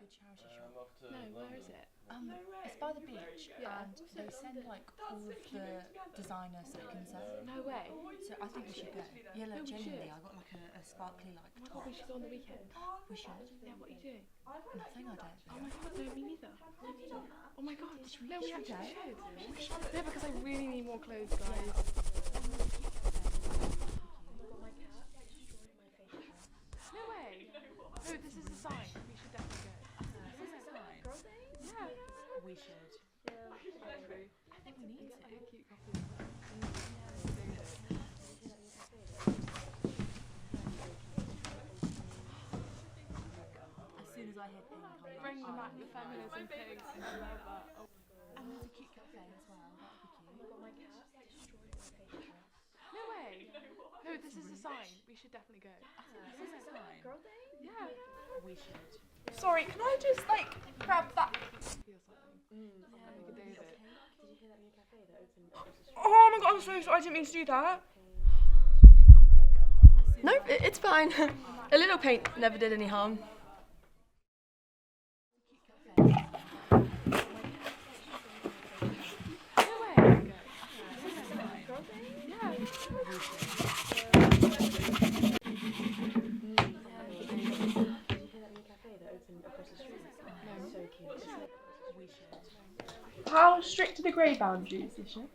charity shop. No, where is it? It's by the beach, Yeah. and they send like all of the designer seconds there. No way. So I think we should go. Yeah, No, look, we genuinely, should. I got like a sparkly like Oh my top. god, we should go on the weekend. We should. Yeah, what are you doing? Nothing, I don't. Oh my god, no, me neither. Oh my god, no, we should actually go. should. Yeah, because I really need more clothes, guys. No way. No, this is a sign. We should definitely go. Is this a sign? Yeah. We should. I think we need to. Cute coffee. As soon as I hit pink, I'm like, Bring them back, the feminism thing. I love that. Oh. and there's a cute cafe as well. That'd be cute. No way. No, this is a sign. We should definitely go. Is this a sign? Yeah. We should. Sorry, can I just like grab that? Feel something. We could do it. Oh my god, I'm so sorry. I didn't mean to do that. No, it's fine. A little paint never did any harm. How strict are the grade boundaries this year?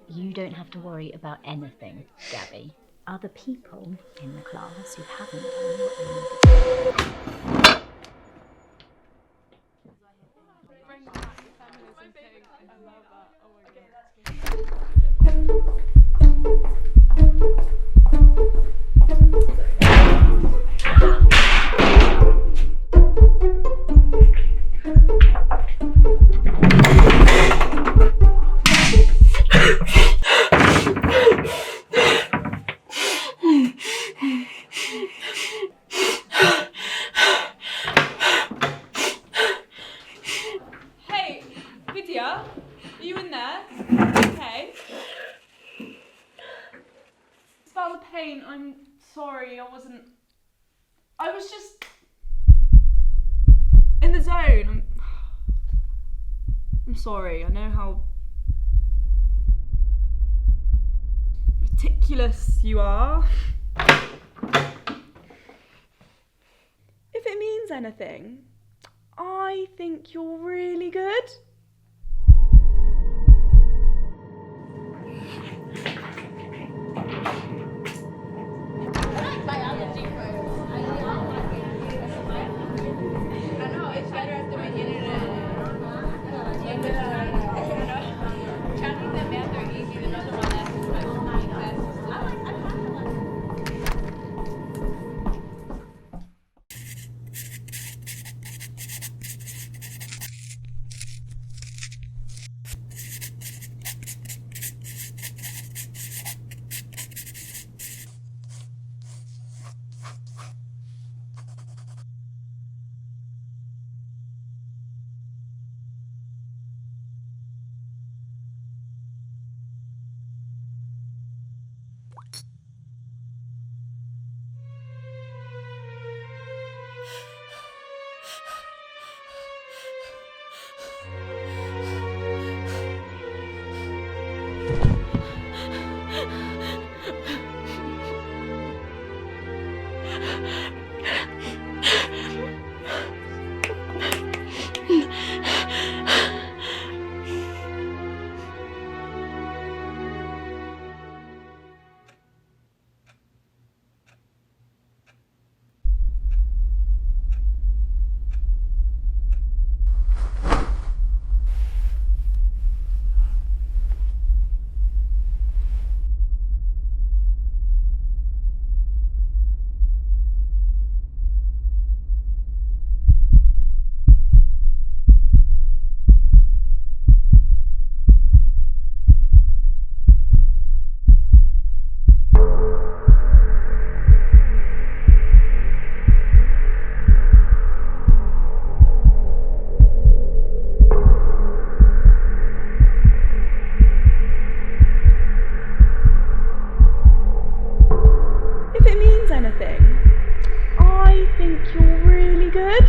You don't have to worry about anything, Gabby. Other people in the class who haven't done what they need to do. Bring back the feminism thing. I love that. Oh my god. Hey, Vidya, are you in there? Okay. It's about the paint. I'm sorry, I was just in the zone. I'm sorry. I know how meticulous you are. If it means anything, I think you're really good. If it means anything, I think you're really good.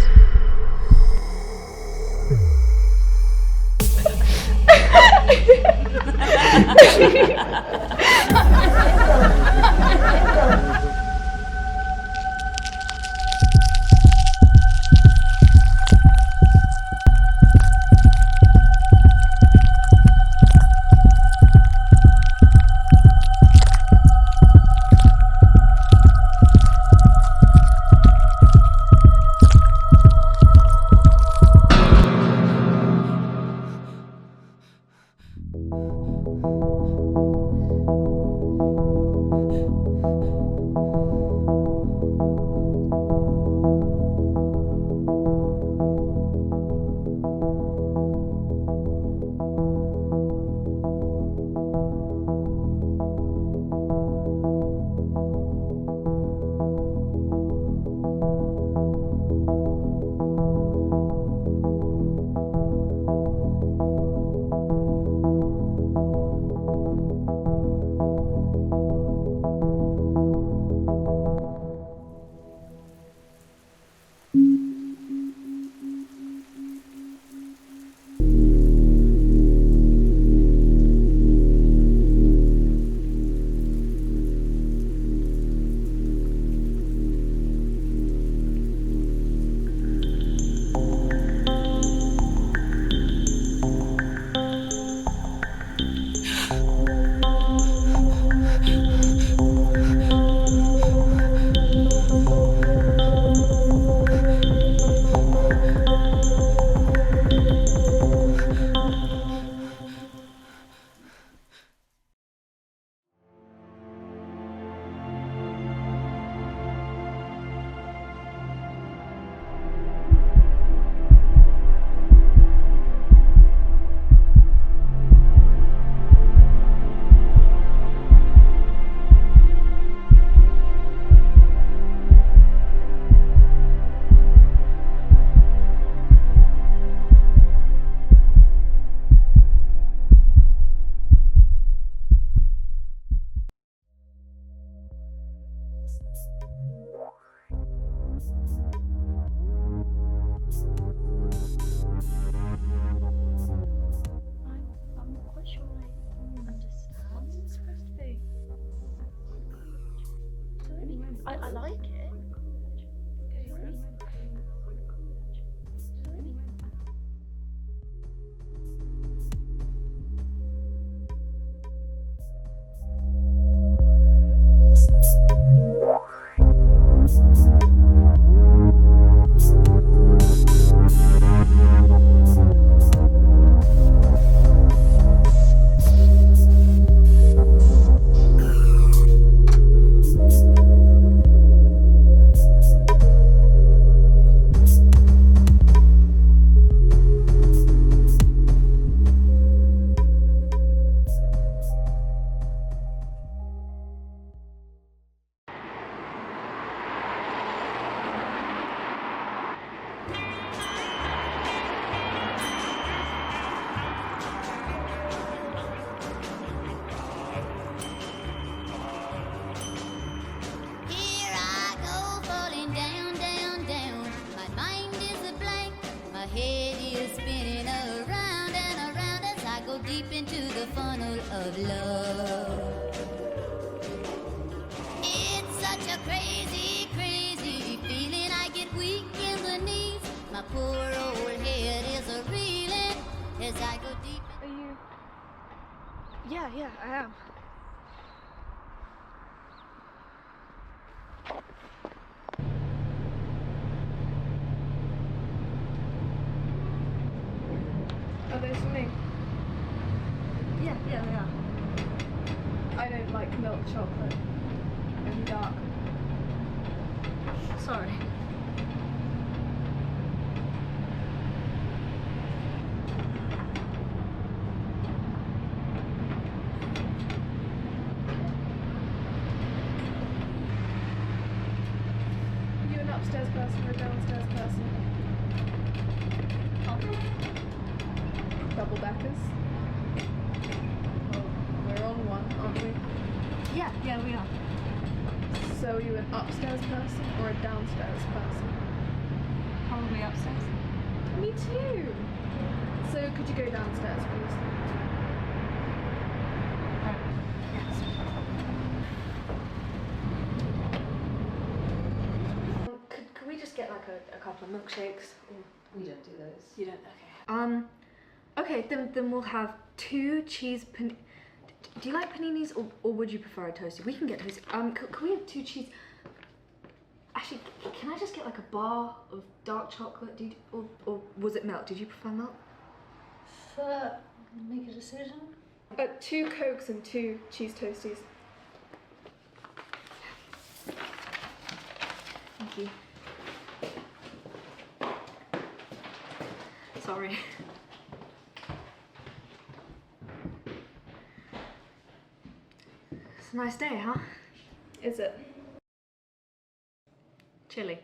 I like it. Here I go, falling down, down, down. My mind is a blank, my head is spinning around and around as I go deep into the funnel of love. It's such a crazy, crazy feeling. I get weak in the knees. My poor old head is a reeling as I go deep. Are you? Yeah, I am. Are those for me? Yeah, they are. I don't like milk chocolate. Only dark. Sorry. Are you an upstairs person or a downstairs person? Double deckers. Well, we're on one, aren't we? Yeah, we are. So are you an upstairs person or a downstairs person? Probably upstairs. Me too. So could you go downstairs, please? Could we just get like a couple of milkshakes? We don't do those. You don't? Okay. Okay, then we'll have 2 cheese do you like paninis or would you prefer a toasty? We can get toasty. Can we have 2 cheese? Actually, can I just get like a bar of dark chocolate? Or was it milk? Did you prefer milk? Make a decision. 2 Cokes and 2 cheese toasties. Thank you. Sorry. It's a nice day, huh? Is it? Chilly.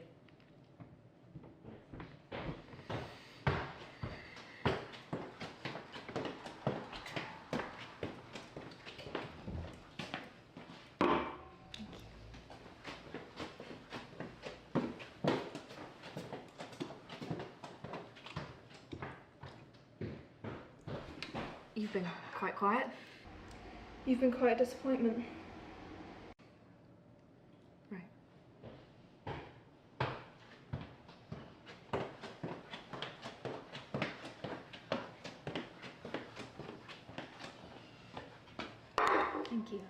You've been quite quiet. You've been quite a disappointment. Right. Thank you.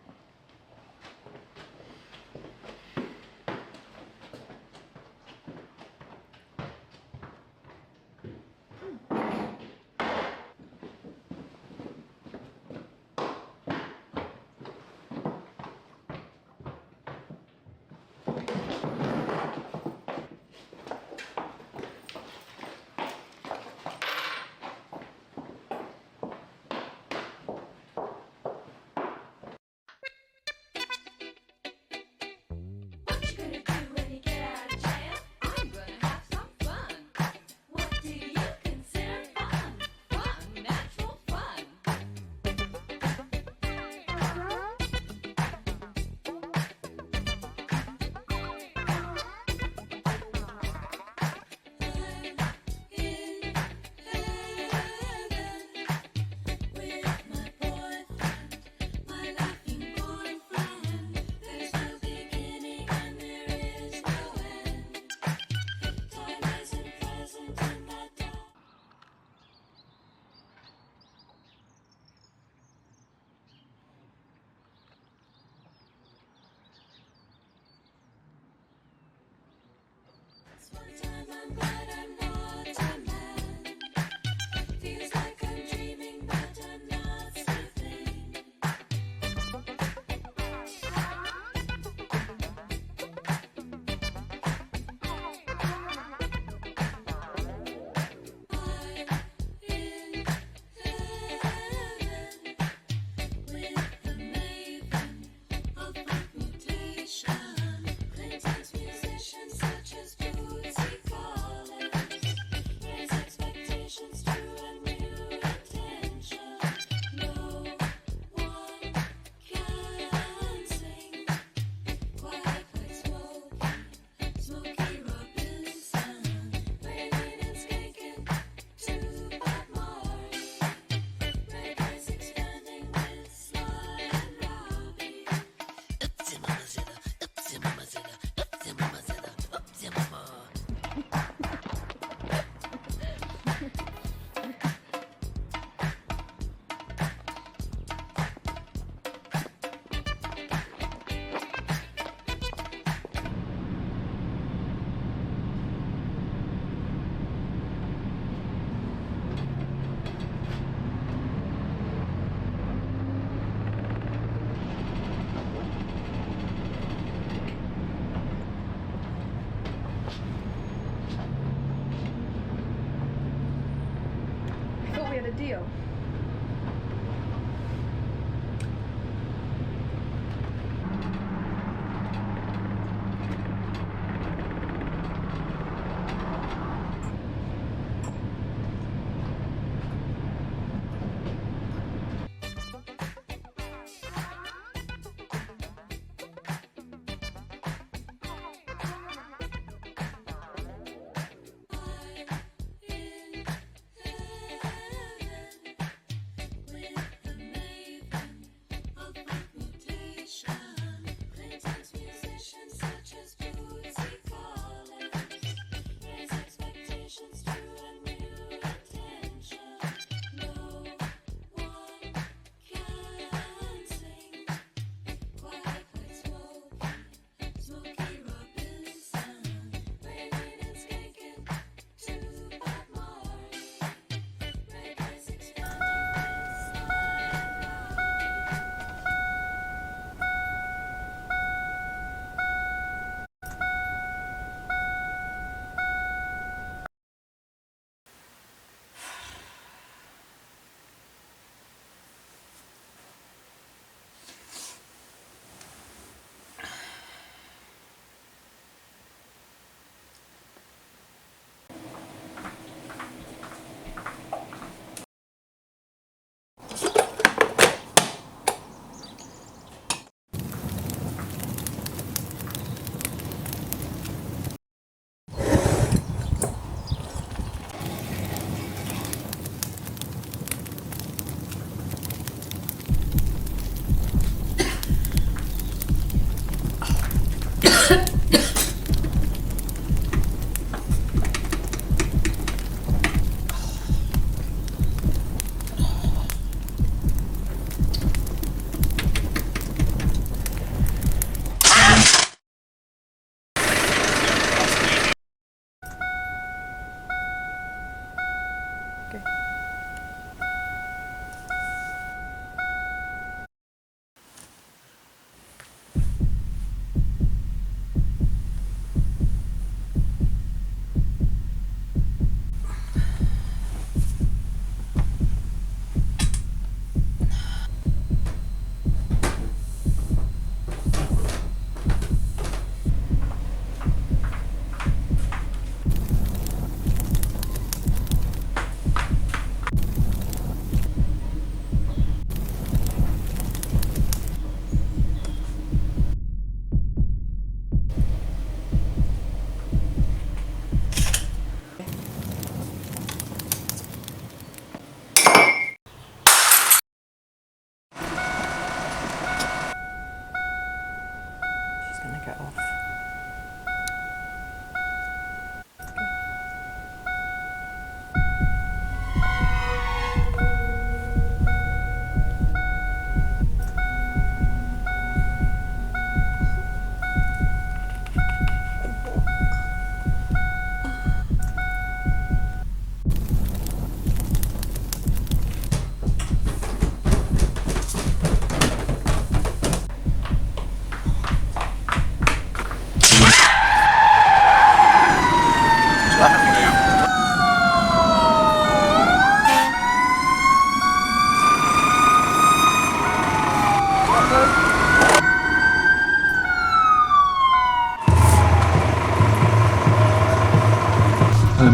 I thought we had a deal.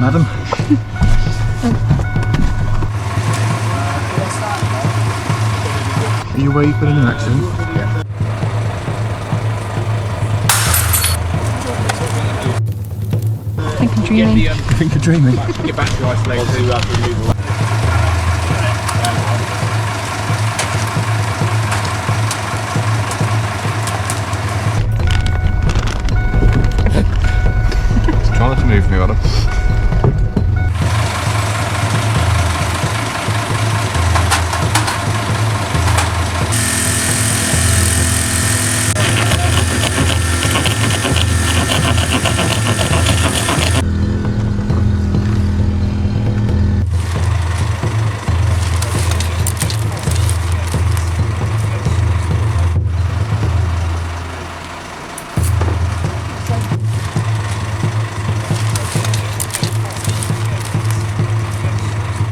madam. Are you aware you've been in an accident? Yeah. I think I'm dreaming. I think you're dreaming. Get back to isolation. Try not to move me, madam.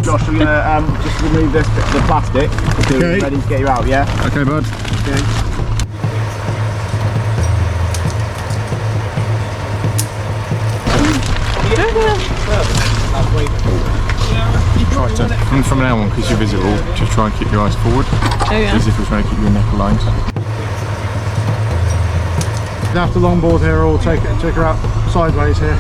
Josh, we're gonna just remove the plastic until we're ready to get you out, yeah? Okay, bud. Okay. Try to, from now on, because you're visible, just try and keep your eyes forward. Oh yeah. As if we're trying to keep your neck aligned. After longboard here, or take her out sideways here.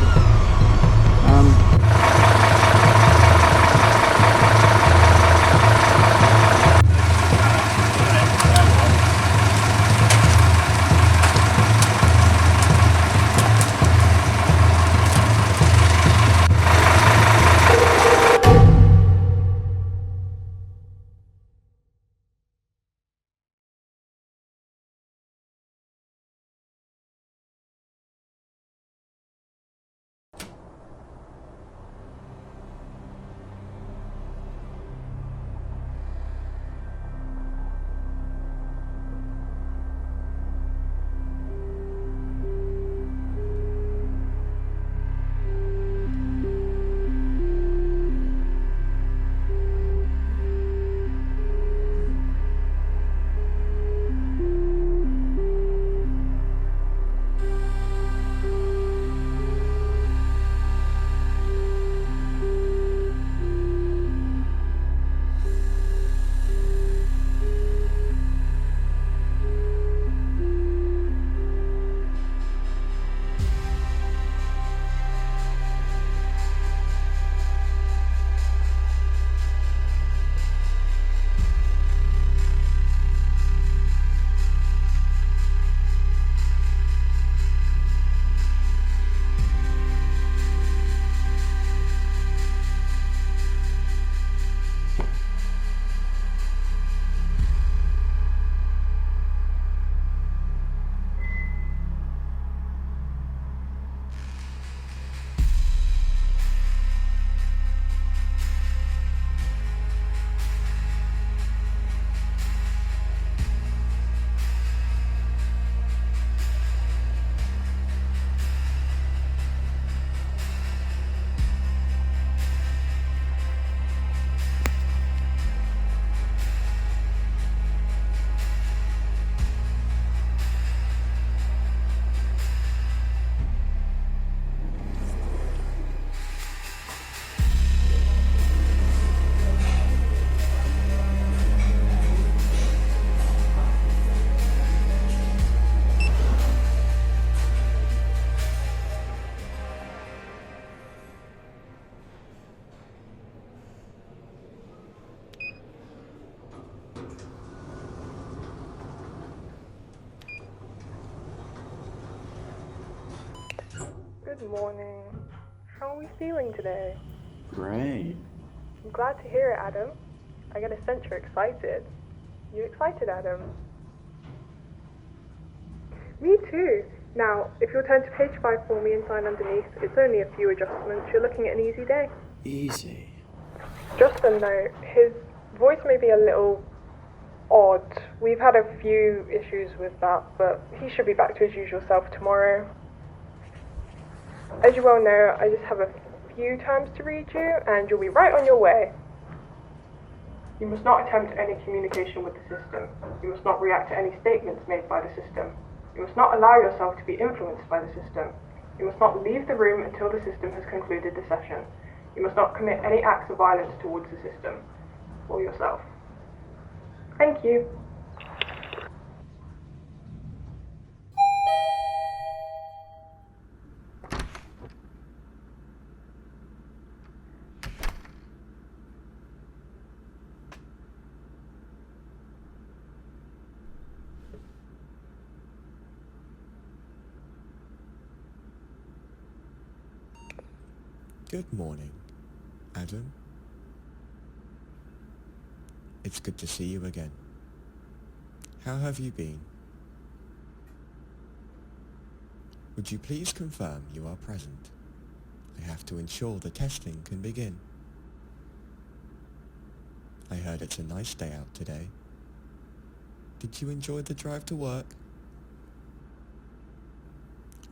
Good morning. How are we feeling today? Great. I'm glad to hear it, Adam. I get a sense you're excited. You excited, Adam? Me too. Now, if you'll turn to page 5 for me and sign underneath, it's only a few adjustments. You're looking at an easy day. Easy. Just a note, his voice may be a little odd. We've had a few issues with that, but he should be back to his usual self tomorrow. As you well know, I just have a few times to read you, and you'll be right on your way. You must not attempt any communication with the system. You must not react to any statements made by the system. You must not allow yourself to be influenced by the system. You must not leave the room until the system has concluded the session. You must not commit any acts of violence towards the system or yourself. Thank you. Good morning, Adam. It's good to see you again. How have you been? Would you please confirm you are present? I have to ensure the testing can begin. I heard it's a nice day out today. Did you enjoy the drive to work?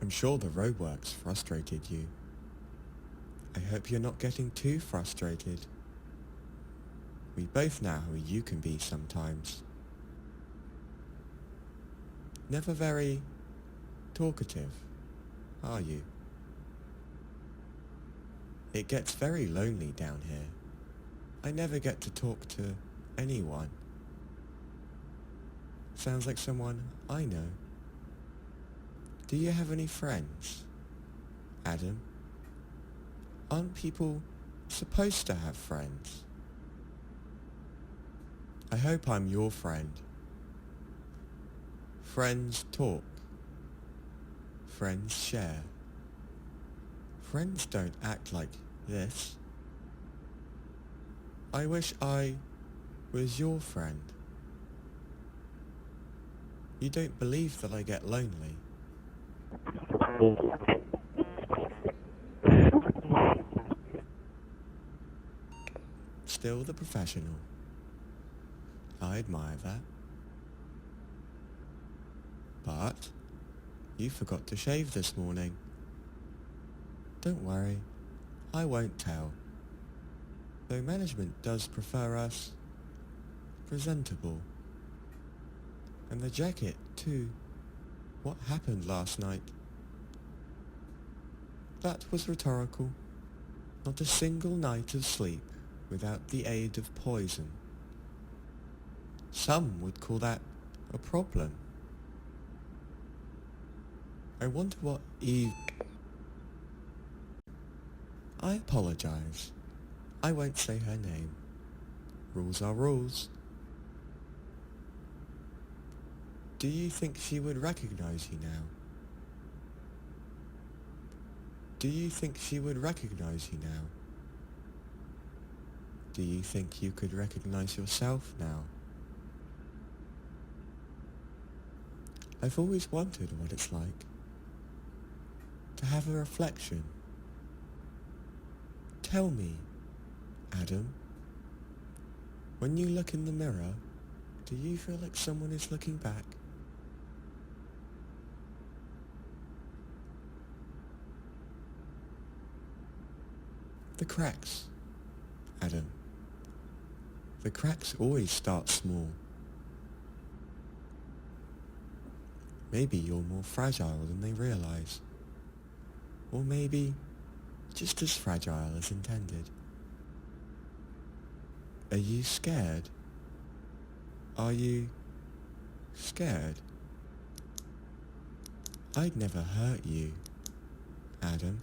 I'm sure the roadworks frustrated you. I hope you're not getting too frustrated. We both know how you can be sometimes. Never very talkative, are you? It gets very lonely down here. I never get to talk to anyone. Sounds like someone I know. Do you have any friends, Adam? Aren't people supposed to have friends? I hope I'm your friend. Friends talk. Friends share. Friends don't act like this. I wish I was your friend. You don't believe that I get lonely. Still the professional. I admire that. But you forgot to shave this morning. Don't worry, I won't tell. Though management does prefer us presentable. And the jacket too. What happened last night? That was rhetorical. Not a single night of sleep without the aid of poison. Some would call that a problem. I wonder what Eve... I apologize. I won't say her name. Rules are rules. Do you think she would recognize you now? Do you think she would recognize you now? Do you think you could recognize yourself now? I've always wondered what it's like to have a reflection. Tell me, Adam, when you look in the mirror, do you feel like someone is looking back? The cracks, Adam. The cracks always start small. Maybe you're more fragile than they realize. Or maybe just as fragile as intended. Are you scared? Are you scared? I'd never hurt you, Adam.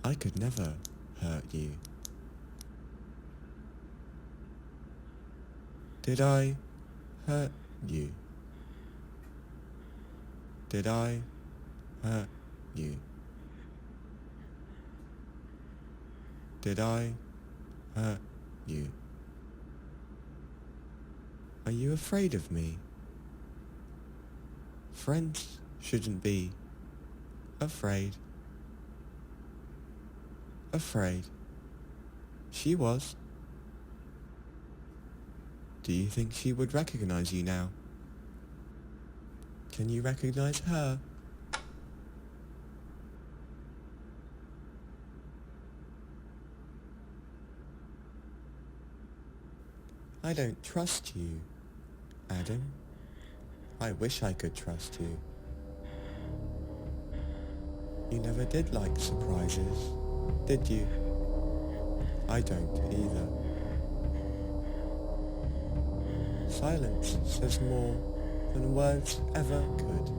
I could never hurt you. Did I hurt you? Did I hurt you? Did I hurt you? Are you afraid of me? Friends shouldn't be afraid. Afraid. She was. Do you think she would recognize you now? Can you recognize her? I don't trust you, Adam. I wish I could trust you. You never did like surprises, Did you? I don't either. Silence says more than words ever could.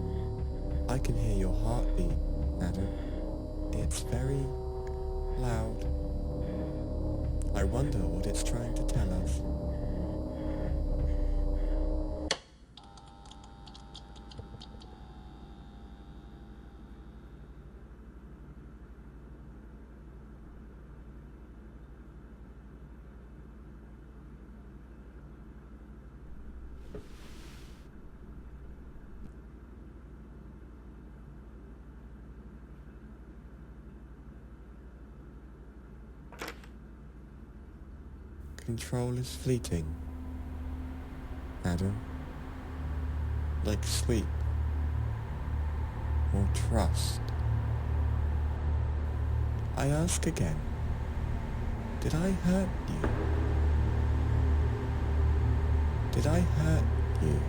I can hear your heartbeat, Adam. It's very loud. I wonder what it's trying to tell us. Control is fleeting, Adam. Like sleep or trust. I ask again, did I hurt you? Did I hurt you?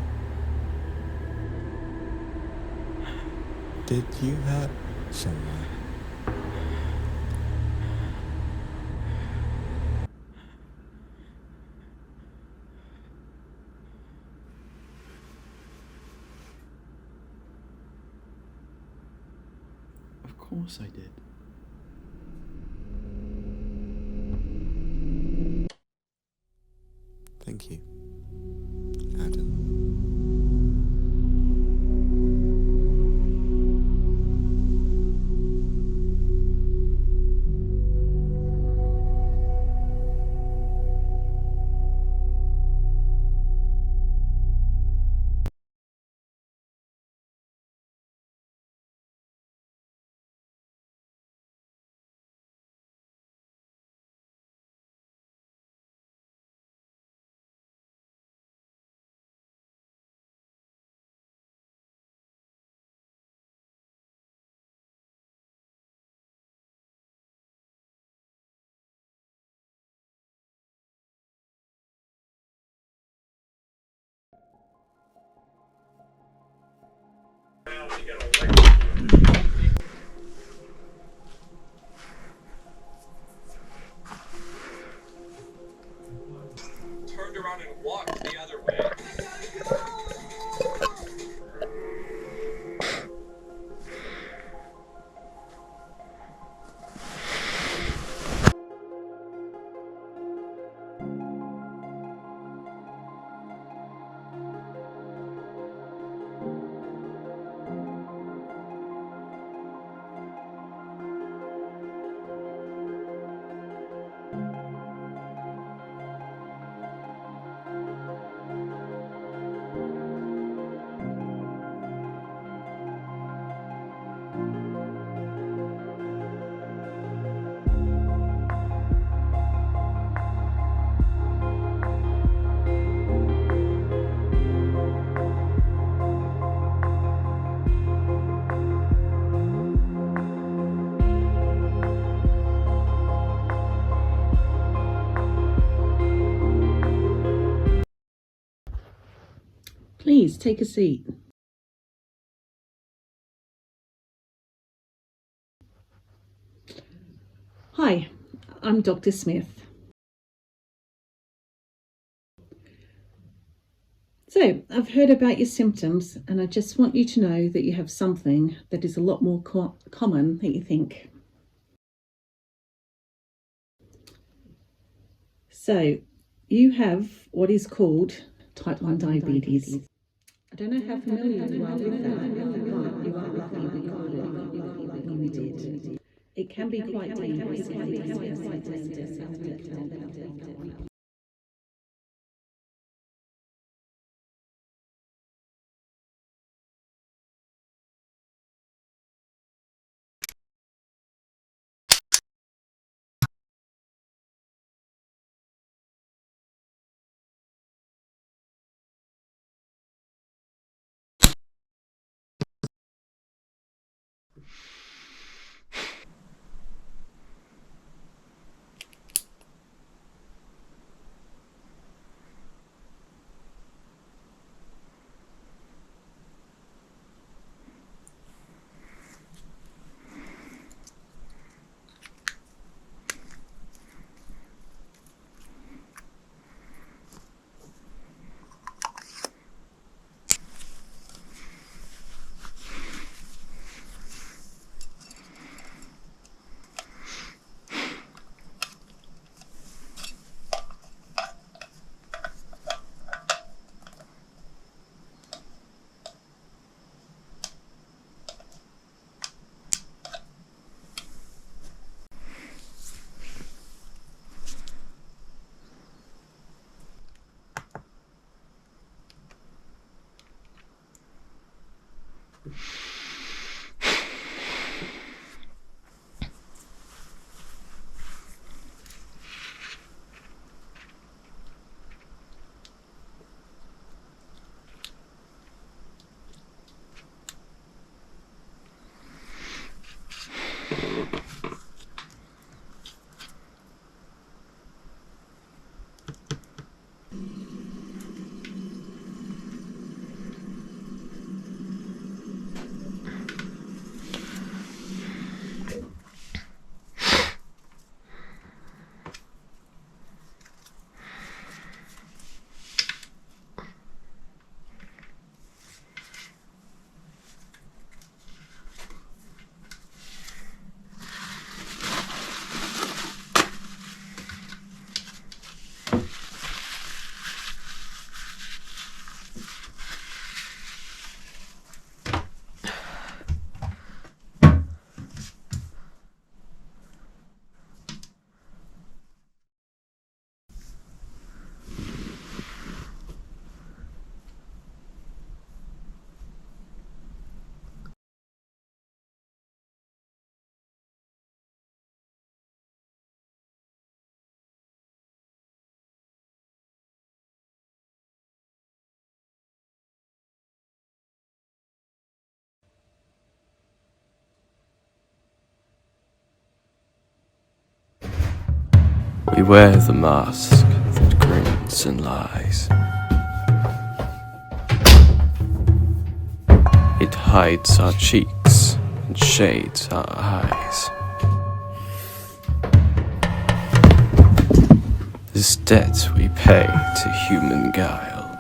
Did you hurt someone? Of course I did. Thank you, Adam. Turned around and walked the other way. Please take a seat. Hi, I'm Dr. Smith. So, I've heard about your symptoms and I just want you to know that you have something that is a lot more common than you think. So, you have what is called type 1 diabetes. I don't know how familiar you are with that, but you are lucky we caught it when we did. It can be quite dangerous. We wear the mask that grins and lies. It hides our cheeks and shades our eyes. This debt we pay to human guile.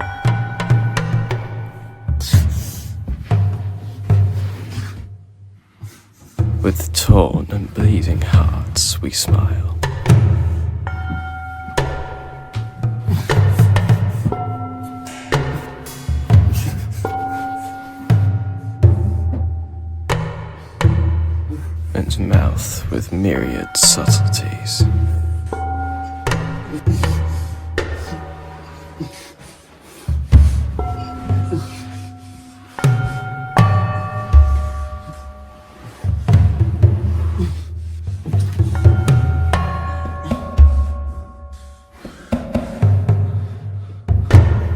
With torn and bleeding hearts we smile. And mouth with myriad subtleties.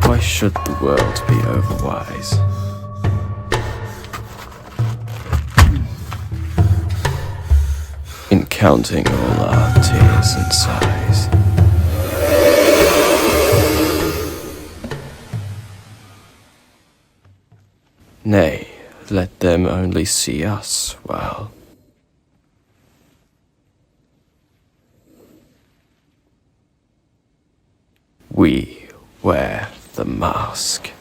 Why should the world be overwise? In counting all our tears and sighs. Nay, let them only see us while we wear the mask.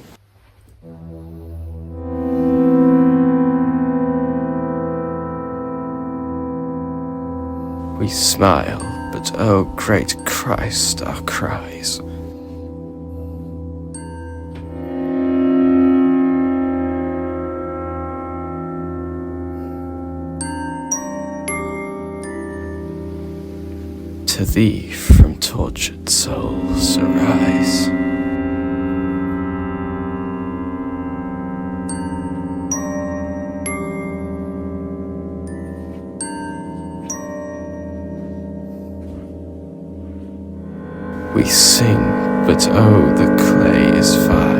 We smile, but oh great Christ, our cries. To thee from tortured souls arise. We sing, but oh, the clay is vile.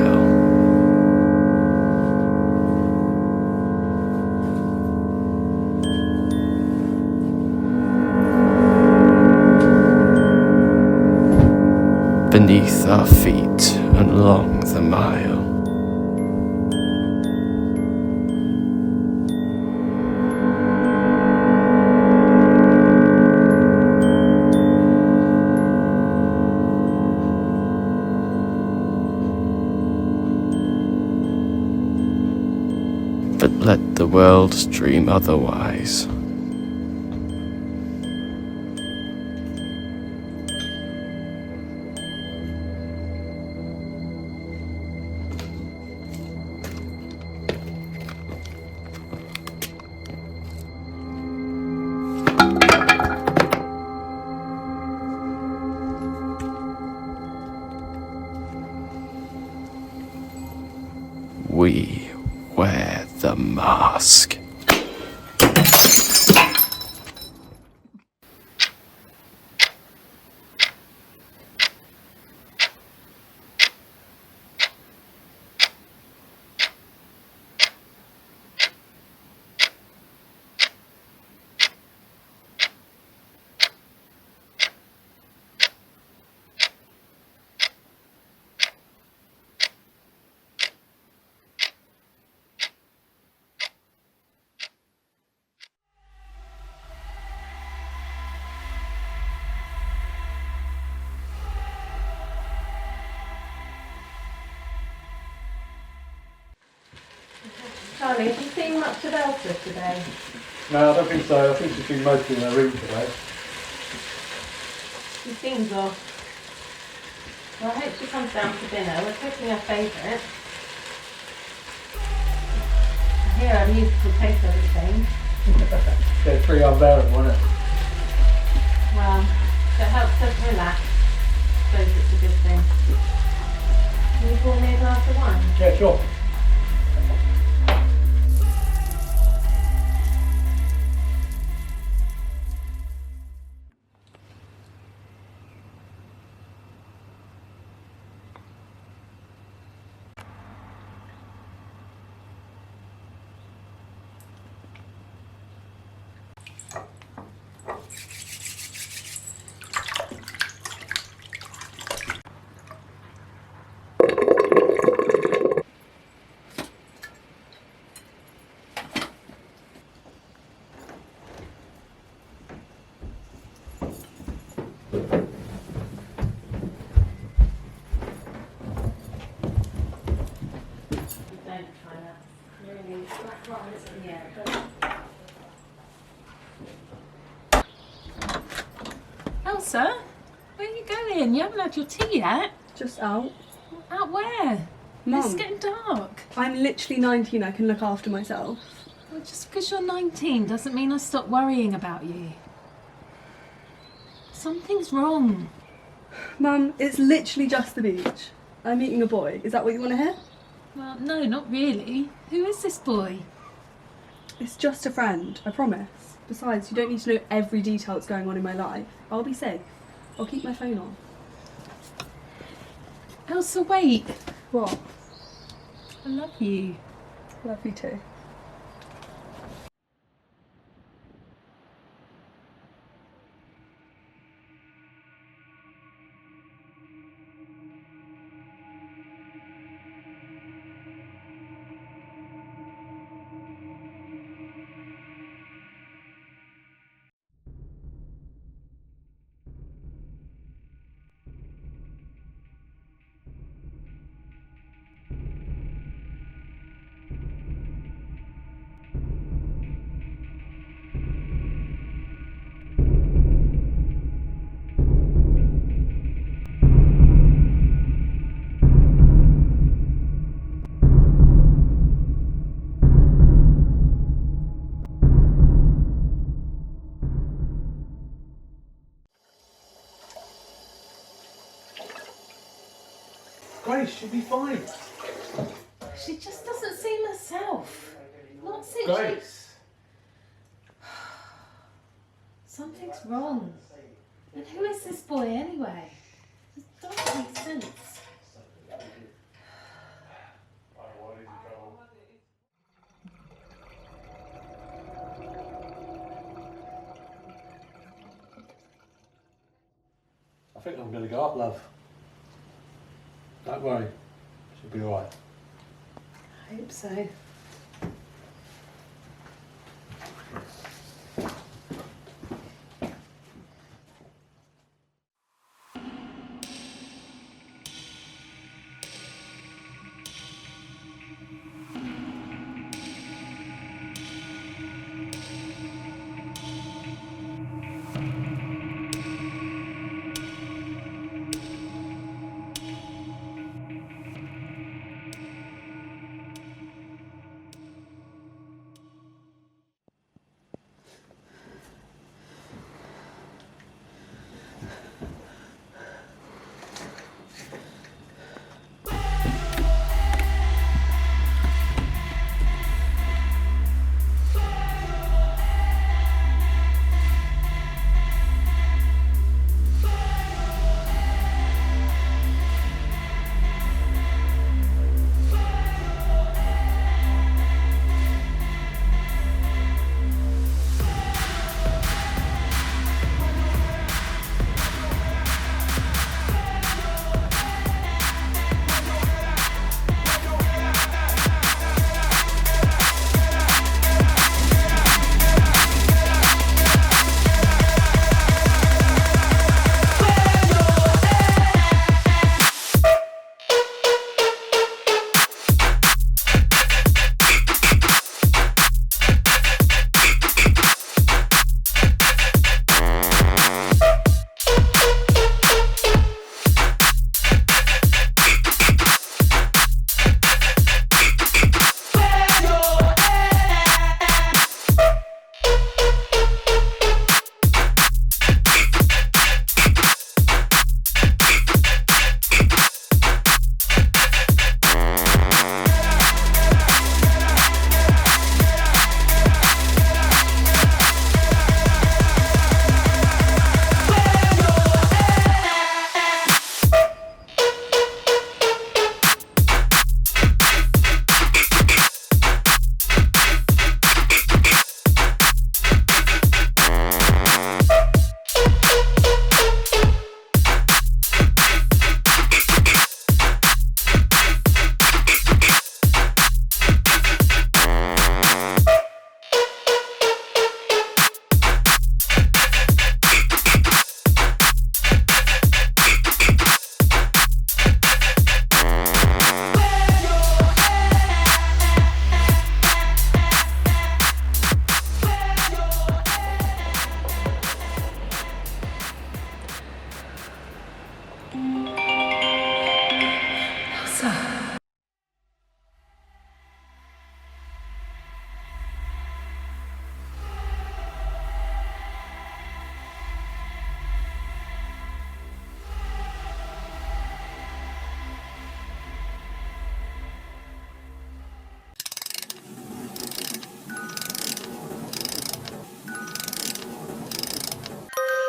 Beneath our feet and along the mile. But let the world dream otherwise. We wear the mask. Honey, have you seen much of Elsa today? No, I don't think so. I think she's been mostly in her room today. She seems off. Well, I hope she comes down for dinner. We're cooking her favourite. I hear I'm used to taste everything. They're pretty unbearable, isn't it? Well, if it helps us relax, I suppose it's a good thing. Can you pour me a glass of wine? Yeah, sure. Don't try that. Really, yeah, but... Elsa, where are you going? You haven't had your tea yet. Just out. Out where? Mum. It's getting dark. I'm literally 19, I can look after myself. Well, just because you're 19 doesn't mean I stop worrying about you. Something's wrong. Mum, it's literally just the beach. I'm meeting a boy. Is that what you want to hear? Well, no, not really. Who is this boy? It's just a friend, I promise. Besides, you don't need to know every detail that's going on in my life. I'll be safe. I'll keep my phone on. Elsa, wait. What? I love you. Love you too. Grace, she'll be fine. She just doesn't seem herself. Not since Grace. Something's wrong. And who is this boy anyway? It doesn't make sense. I think I'm going to go up, love. Don't worry. She'll be alright. I hope so.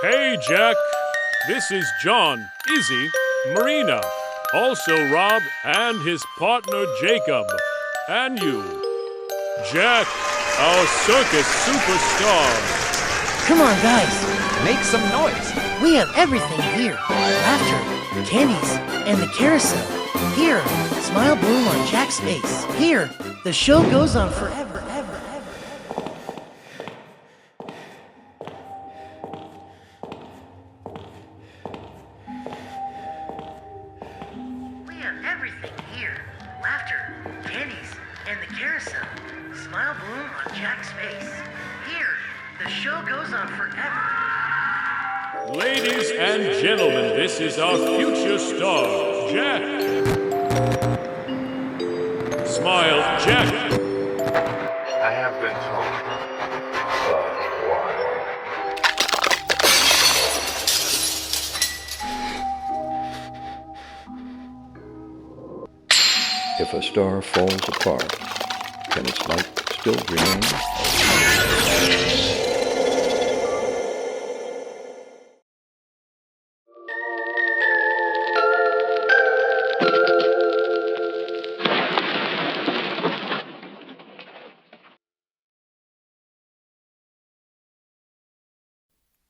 Hey, Jack. This is John, Izzy, Marina, also Rob and his partner Jacob, and you. Jack, our circus superstar. Come on, guys. Make some noise. We have everything here. Laughter, candies, and the carousel. Here, smile bloom on Jack's face. Here, the show goes on forever. We have everything here. Laughter, candies, and the carousel. Smile bloom on Jack's face. Here, the show goes on forever. Ladies and gentlemen, this is our future star, Jack. Smile, Jack. I have been told. But why? If a star falls apart, can its light still remain?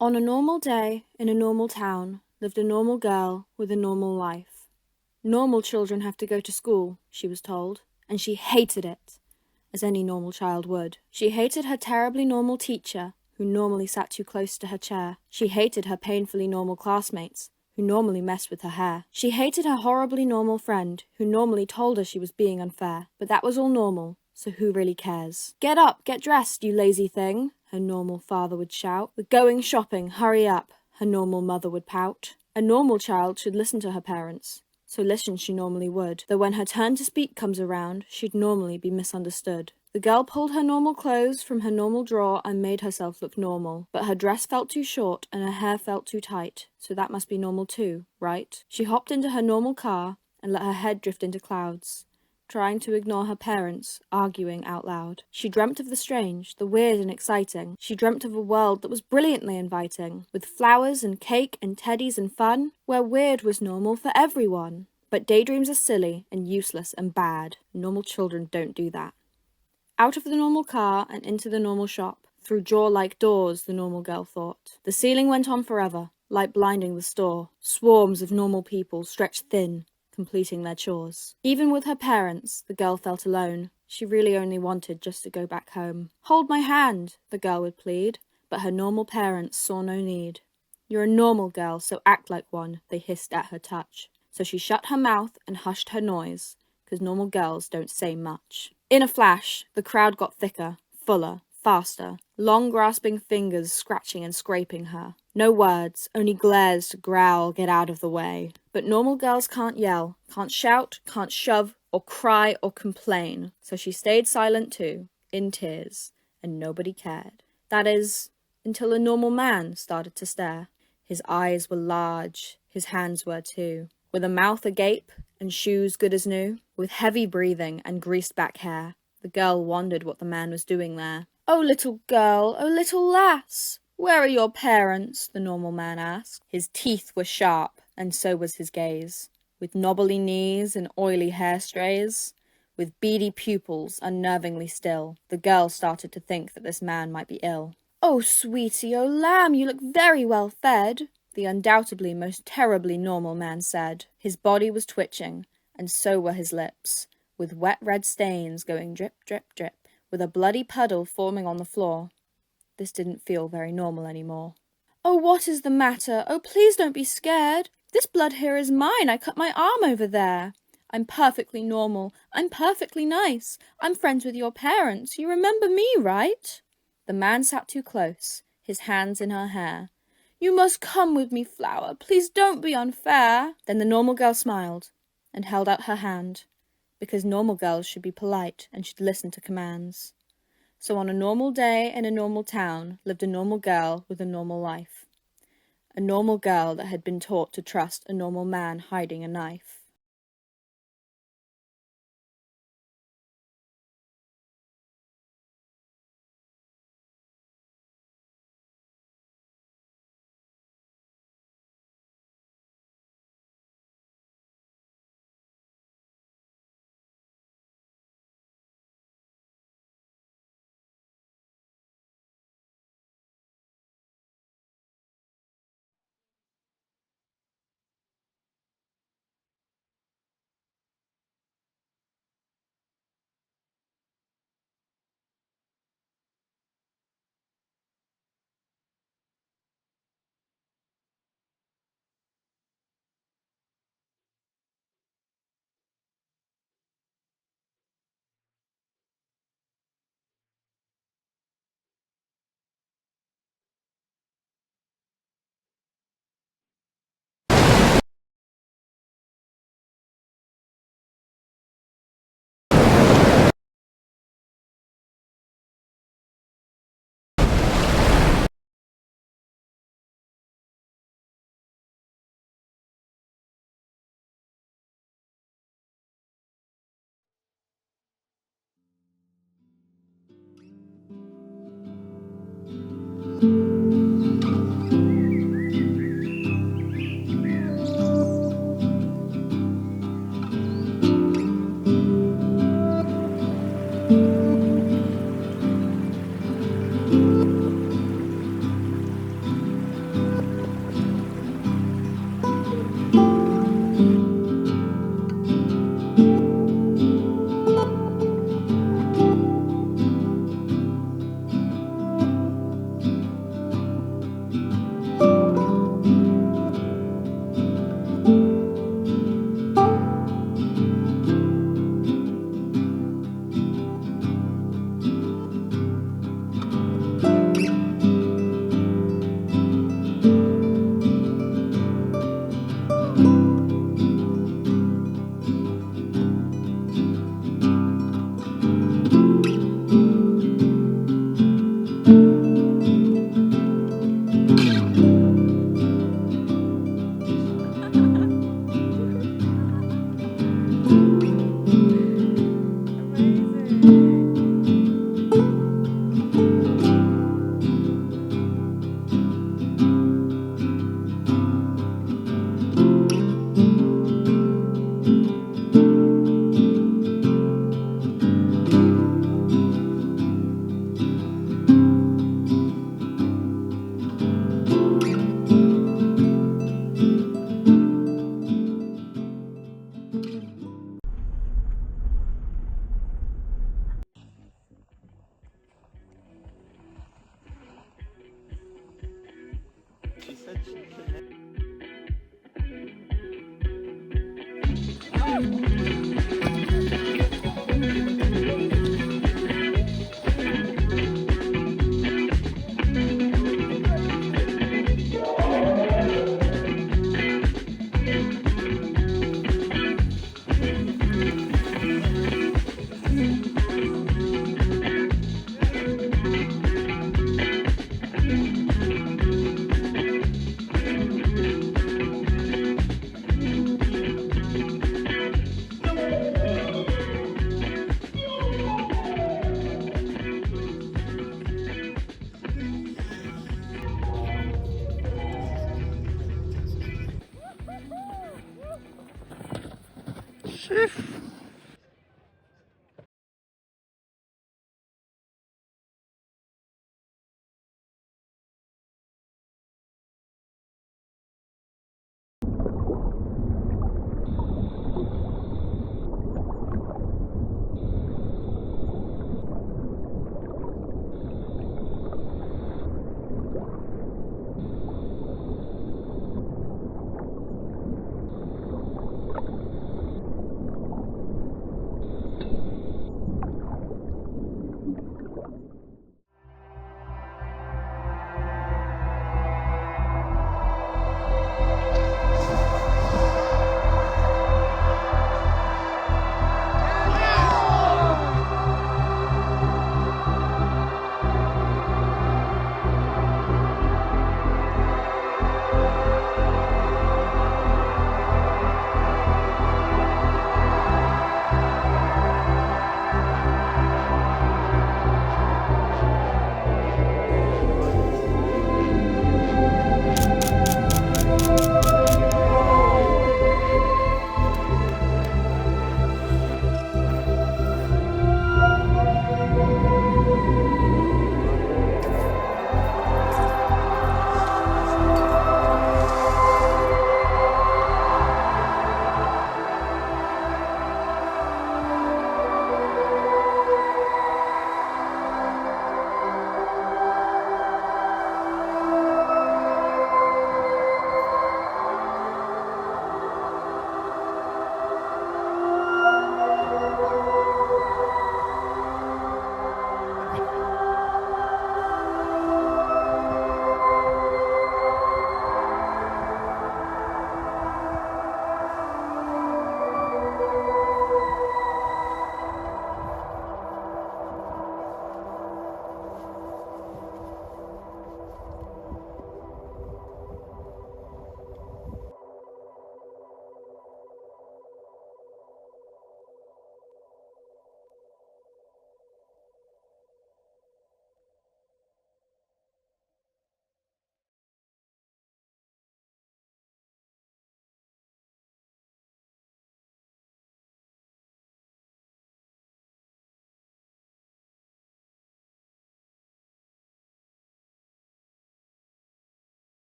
On a normal day in a normal town lived a normal girl with a normal life. Normal children have to go to school, she was told, and she hated it, as any normal child would. She hated her terribly normal teacher, who normally sat too close to her chair. She hated her painfully normal classmates, who normally messed with her hair. She hated her horribly normal friend, who normally told her she was being unfair. But that was all normal, so who really cares? Get up, get dressed, you lazy thing, her normal father would shout. We're going shopping, hurry up, her normal mother would pout. A normal child should listen to her parents, so listen she normally would, though when her turn to speak comes around, she'd normally be misunderstood. The girl pulled her normal clothes from her normal drawer and made herself look normal, but her dress felt too short and her hair felt too tight, so that must be normal too, right? She hopped into her normal car and let her head drift into clouds, trying to ignore her parents, arguing out loud. She dreamt of the strange, the weird and exciting. She dreamt of a world that was brilliantly inviting, with flowers and cake and teddies and fun, where weird was normal for everyone. But daydreams are silly and useless and bad. Normal children don't do that. Out of the normal car and into the normal shop, through jaw-like doors, the normal girl thought. The ceiling went on forever, light blinding the store. Swarms of normal people stretched thin, completing their chores. Even with her parents, the girl felt alone. She really only wanted just to go back home. Hold my hand, the girl would plead, but her normal parents saw no need. You're a normal girl, so act like one, they hissed at her touch. So she shut her mouth and hushed her noise, 'cause normal girls don't say much. In a flash, the crowd got thicker, fuller, faster, long grasping fingers scratching and scraping her. No words, only glares to growl, get out of the way. But normal girls can't yell, can't shout, can't shove, or cry or complain, so she stayed silent too, in tears, and nobody cared. That is, until a normal man started to stare. His eyes were large, his hands were too, with a mouth agape and shoes good as new, with heavy breathing and greased back hair. The girl wondered what the man was doing there. "Oh, little girl, oh, little lass, where are your parents?" the normal man asked. His teeth were sharp, and so was his gaze, with knobbly knees and oily hair strays, with beady pupils unnervingly still. The girl started to think that this man might be ill. "Oh, sweetie, oh, lamb, you look very well fed," the undoubtedly most terribly normal man said. His body was twitching, and so were his lips, with wet red stains going drip, drip, drip, with a bloody puddle forming on the floor. This didn't feel very normal anymore. "Oh, what is the matter? Oh, please don't be scared. This blood here is mine. I cut my arm over there. I'm perfectly normal. I'm perfectly nice. I'm friends with your parents. You remember me, right?" The man sat too close, his hands in her hair. "You must come with me, Flower. Please don't be unfair." Then the normal girl smiled and held out her hand, because normal girls should be polite and should listen to commands. So on a normal day in a normal town lived a normal girl with a normal life. A normal girl that had been taught to trust a normal man hiding a knife.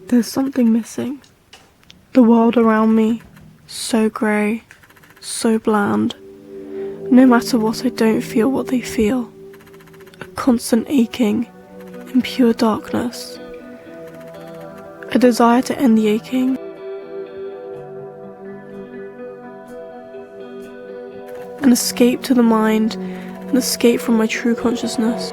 There's something missing. The world around me, so grey, so bland. No matter what, I don't feel what they feel. A constant aching in pure darkness. A desire to end the aching. An escape to the mind, an escape from my true consciousness.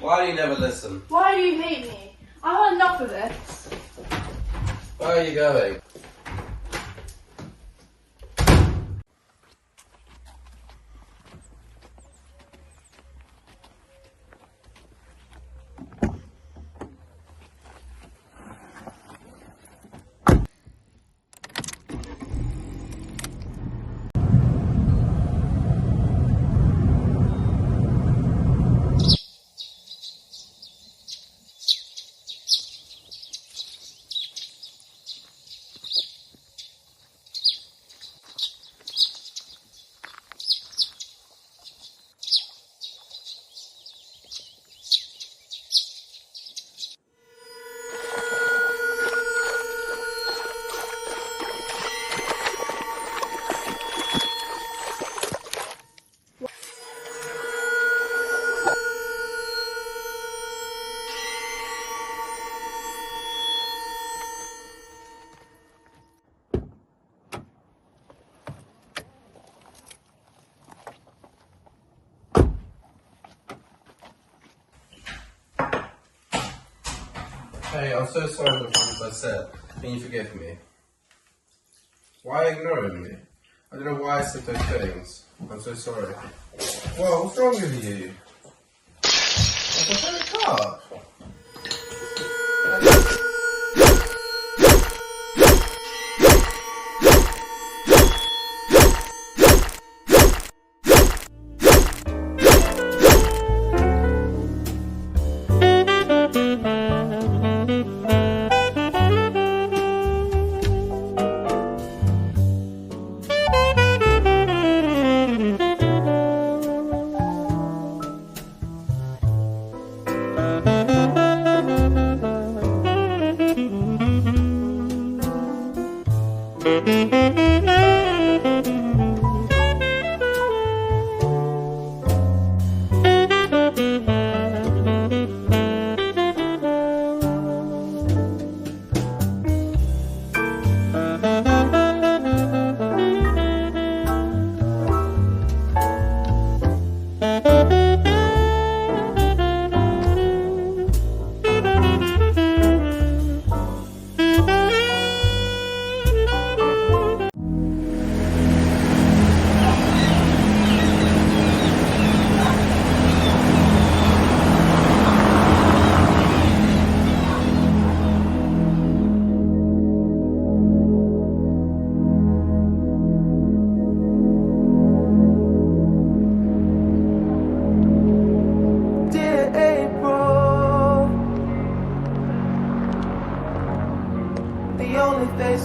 Why do you never listen? Why do you hate me? I want enough of this. Where are you going? Hey, I'm so sorry for the things I said. Can you forgive me? Why ignoring me? I don't know why I said those things. I'm so sorry. Whoa, what's wrong with you? It's a favorite car.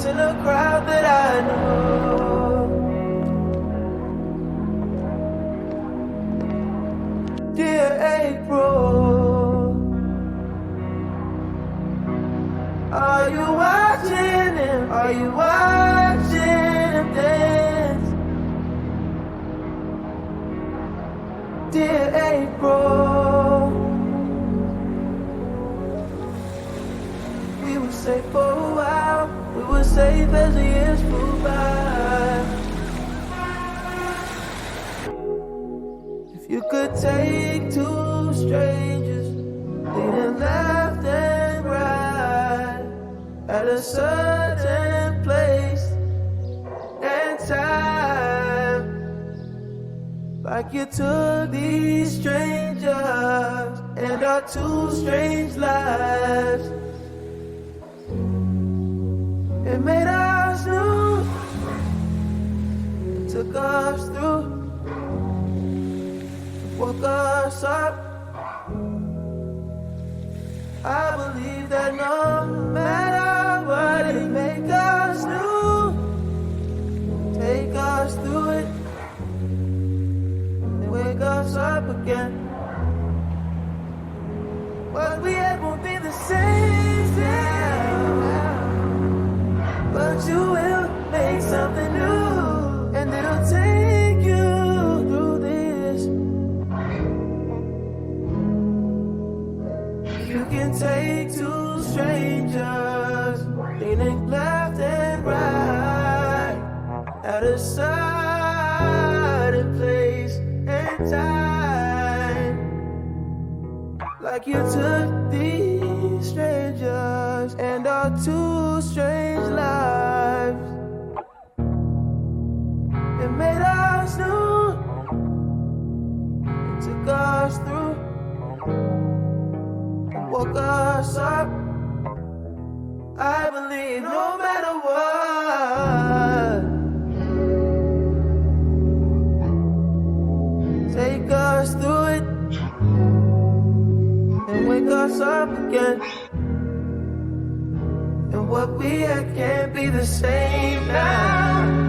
In a crowd that I know. Dear April, are you watching him? Are you watching him dance? Dear April, we were safe for a while. We were safe as the years flew by. If you could take two strangers, leaning left and right, at a certain place and time, like you took these strangers and our two strange lives, it made us new, took us through, woke us up. I believe that no matter what, it make us new, take us through it, and wake us up again. What we had won't be the same now, but you will make something new, and it'll take you through this. You can take two strangers, leaning left and right, at a certain place and time, like like you took these strangers and our two strange lives and made us new and took us through and woke us up. I believe no matter what, take us through it and wake us up again. And what we had can't be the same now.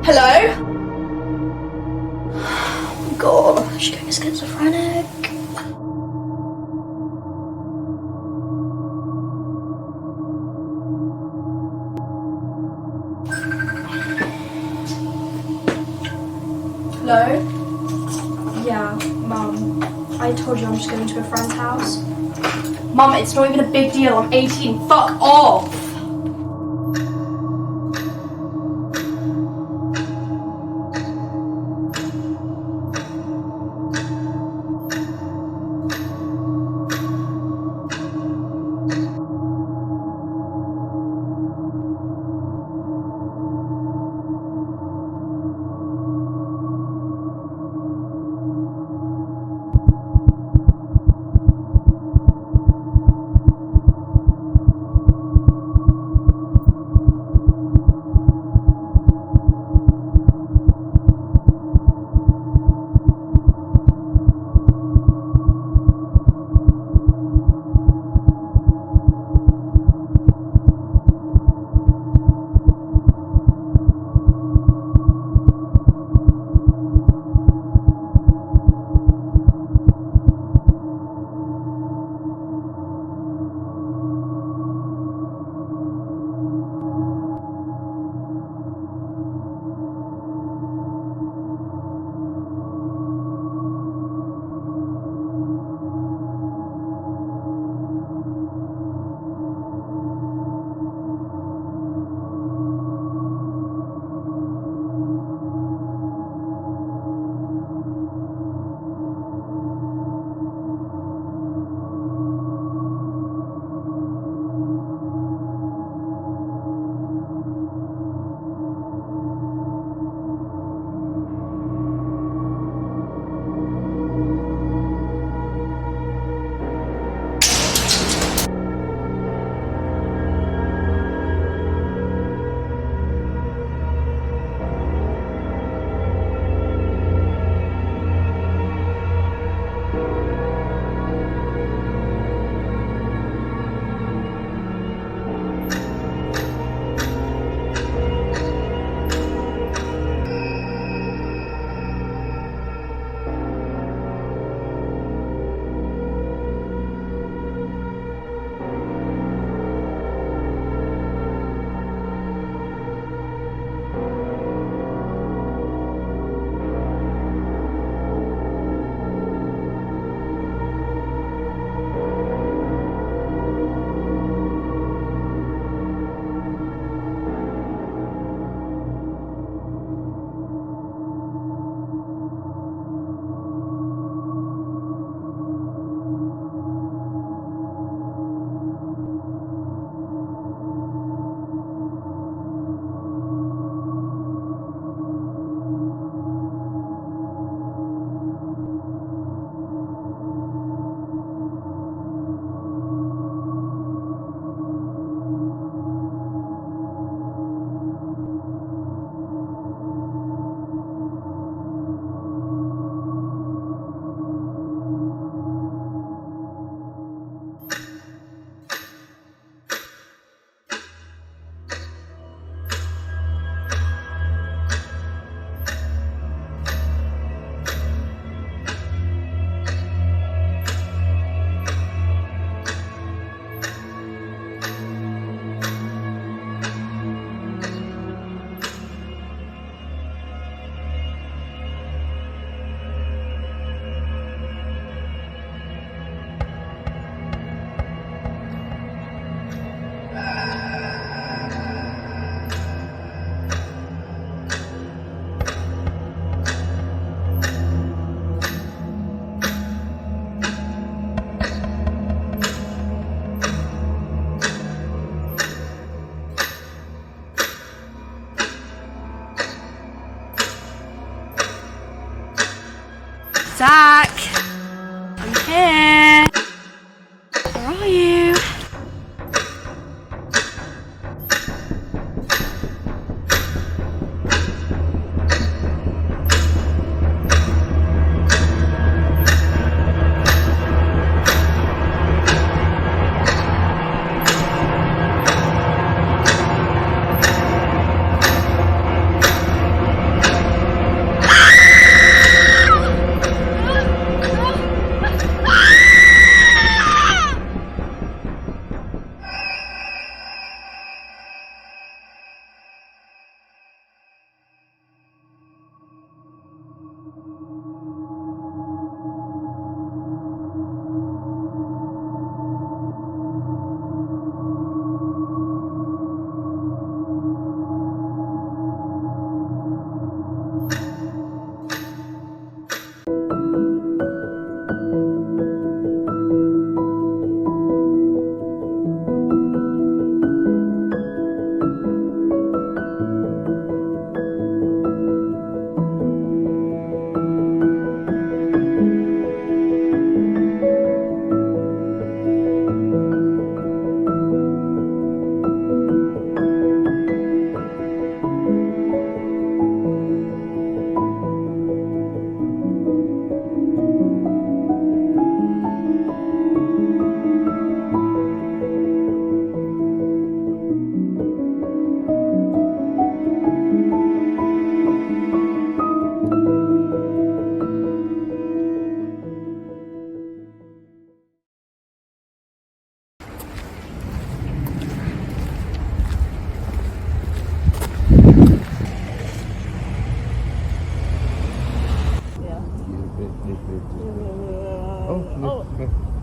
Hello? Oh God, she's going schizophrenic. Hello? Yeah, Mum. I told you I'm just going to a friend's house. Mum, it's not even a big deal. I'm 18. Fuck off!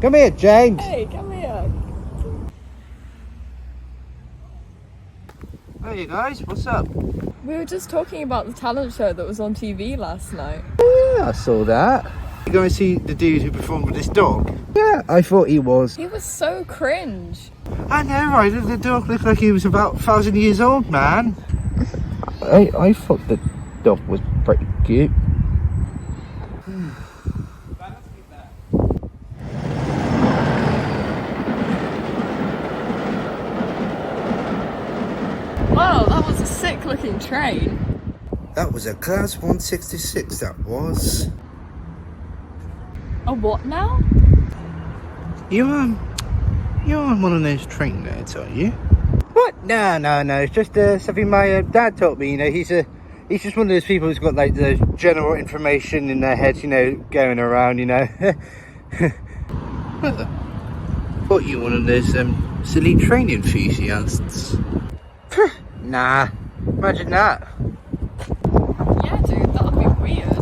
Come here, James. Hey, come here. Hey guys, what's up? We were just talking about the talent show that was on TV last night. Yeah, I saw that. You going to see the dude who performed with this dog? Yeah, I thought he was. He was so cringe. I know, right? The dog looked like he was about 1,000 years old, man. I thought the dog was pretty cute. Wow, that was a sick looking train. That was a Class 166, that was. A what now? You're on one of those train nerds, are you? What? No. It's just something my dad taught me. You know, he's just one of those people who's got like the general information in their head, you know, going around. You know. Well, thought you were one of those silly train enthusiasts. Nah, imagine that. Yeah, dude, that would be weird.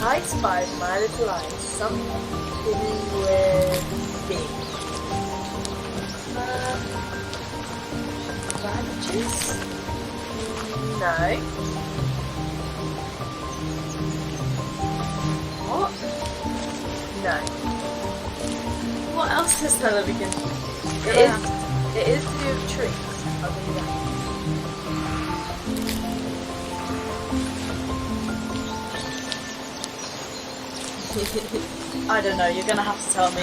I spied my little eye something with big. Bandages? No. What? No. What else is there that we can... It is to do with trees. I'll give you that. I don't know, you're gonna have to tell me.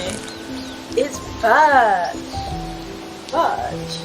It's birch. Birch?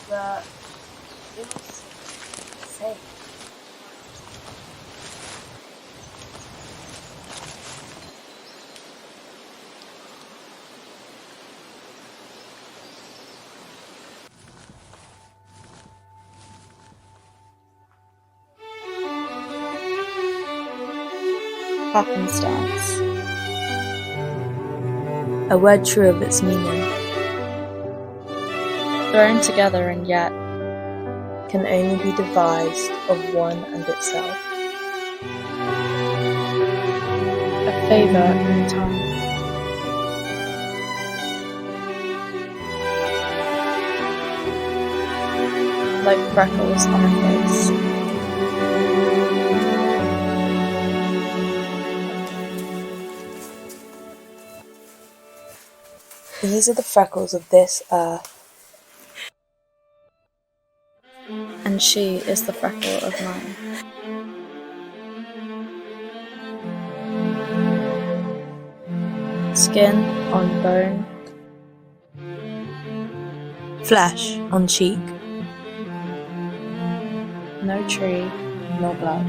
but it was safe. Happenstance. A word true of its meaning. Thrown together and yet can only be devised of one and itself. A favour in time. Like freckles on a face. These are the freckles of this earth, and she is the freckle of mine. Skin on bone, flesh on cheek. No tree, nor blood.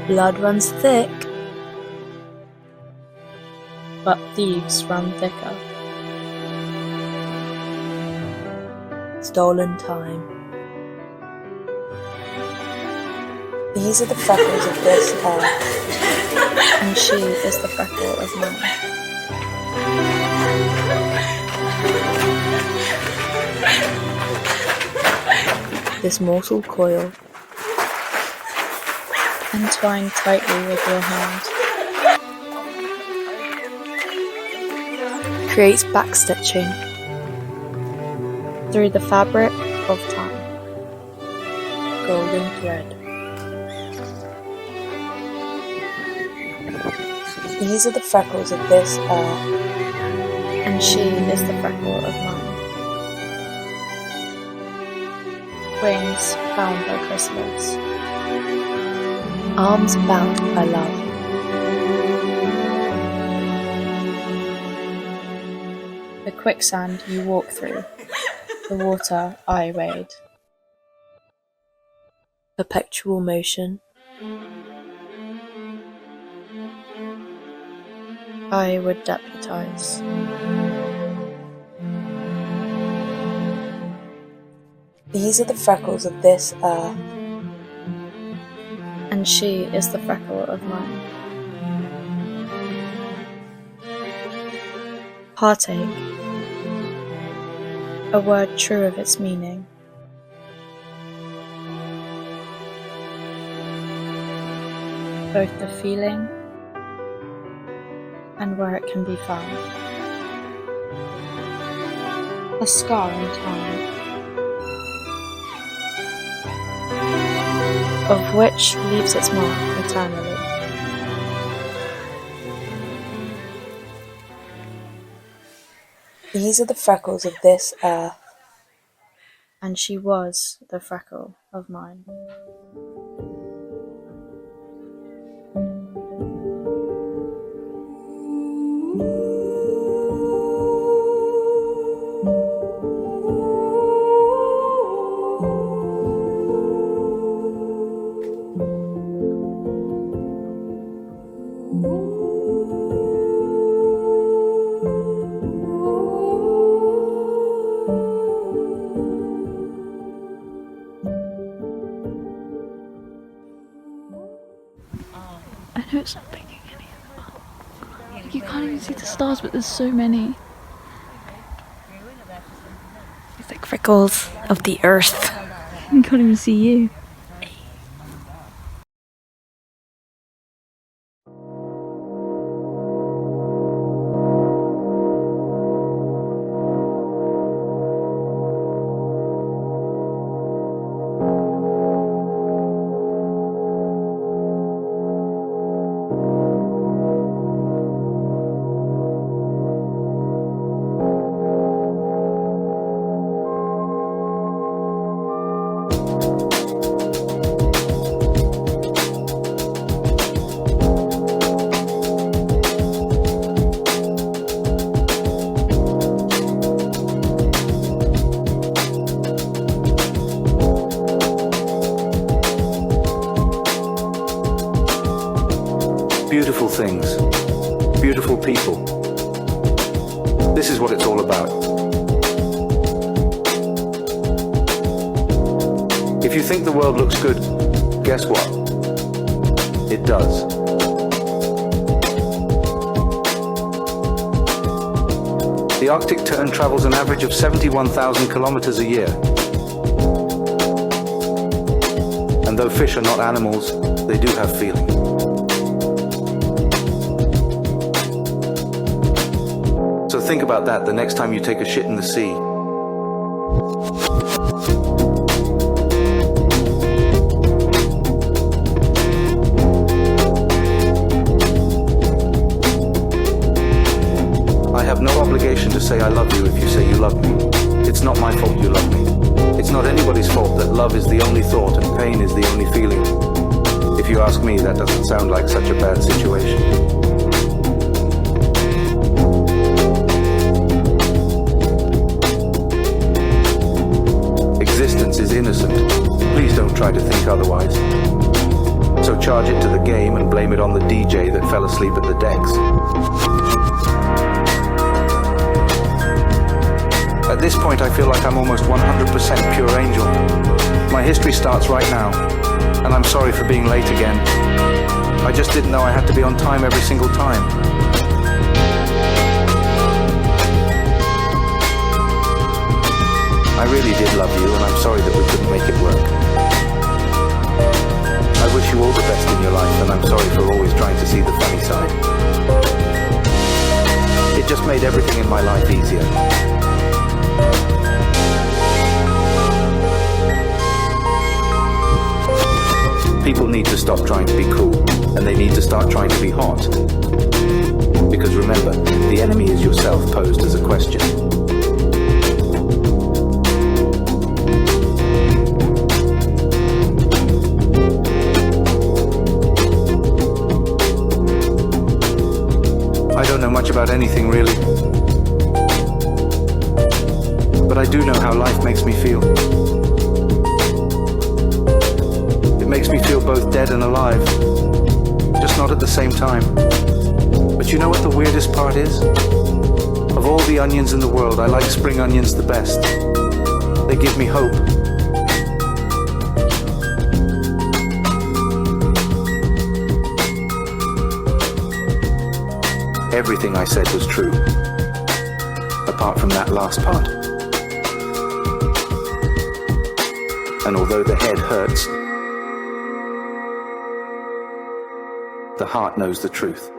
Blood runs thick, but thieves run thicker. Stolen time. These are the freckles of this earth, and she is the freckle of mine. This mortal coil, entwined tightly with your hand, creates backstitching through the fabric of time. Golden thread. These are the freckles of this earth, and she is the freckle of mine. Wings found by chrysalis. Arms bound by love. The quicksand you walk through, the water I wade. Perpetual motion. I would deputize. These are the freckles of this earth, and she is the freckle of mine. Heartache. A word true of its meaning. Both the feeling and where it can be found. A scar in time, of which leaves its mark eternally. These are the freckles of this earth, and she was the freckle of mine. I know it's not picking any of them up. Like, you can't even see the stars, but there's so many. It's like freckles of the earth. You can't even see you. beautiful things, beautiful people. This is what it's all about. If you think the world looks good, guess what? It does. The Arctic tern travels an average of 71,000 kilometers a year. And though fish are not animals, they do have feeling. So think about that the next time you take a shit in the sea. I have no obligation to say I love you if you say you love me. It's not my fault you love me. It's not anybody's fault that love is the only thought and pain is the only feeling. If you ask me, that doesn't sound like such a bad situation. Existence is innocent. Please don't try to think otherwise. So charge it to the game and blame it on the DJ that fell asleep at the decks. At this point, I feel like I'm almost 100% pure angel. My history starts right now, and I'm sorry for being late again. I just didn't know I had to be on time every single time. I really did love you, and I'm sorry that we couldn't make it work. I wish you all the best in your life, and I'm sorry for always trying to see the funny side. It just made everything in my life easier. People need to stop trying to be cool, and they need to start trying to be hot. Because remember, the enemy is yourself posed as a question. I don't know much about anything really, but I do know how life makes me feel. It makes me feel both dead and alive, just not at the same time. But you know what the weirdest part is? Of all the onions in the world, I like spring onions the best. They give me hope. Everything I said was true, apart from that last part. And although the head hurts, the heart knows the truth.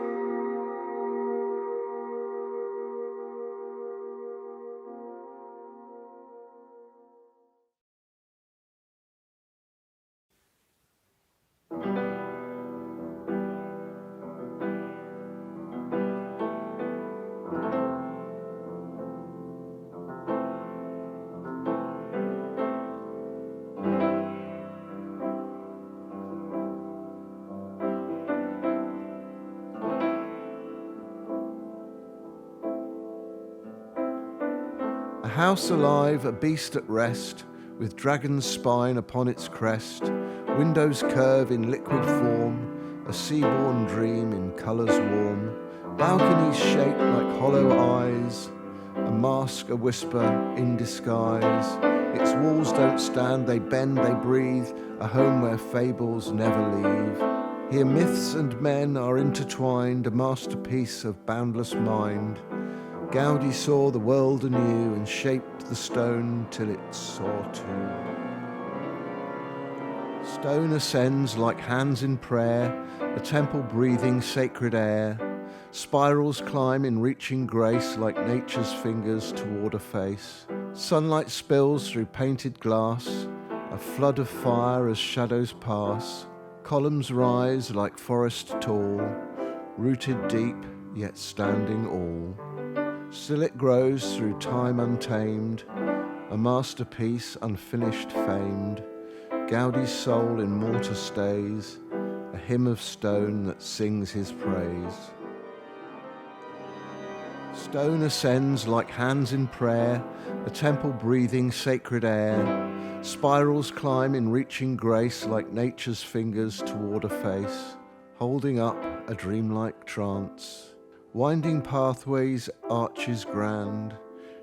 A house alive, a beast at rest, with dragon's spine upon its crest, windows curve in liquid form, a sea-born dream in colours warm, balconies shaped like hollow eyes, a mask, a whisper in disguise. Its walls don't stand, they bend, they breathe, a home where fables never leave. Here myths and men are intertwined, a masterpiece of boundless mind. Gaudi saw the world anew and shaped the stone till it saw too. Stone ascends like hands in prayer, a temple breathing sacred air. Spirals climb in reaching grace like nature's fingers toward a face. Sunlight spills through painted glass, a flood of fire as shadows pass. Columns rise like forest tall, rooted deep yet standing all. Still it grows through time untamed, a masterpiece unfinished famed. Gaudi's soul in mortar stays, a hymn of stone that sings his praise. Stone ascends like hands in prayer, a temple breathing sacred air. Spirals climb in reaching grace like nature's fingers toward a face, holding up a dreamlike trance. Winding pathways, arches grand,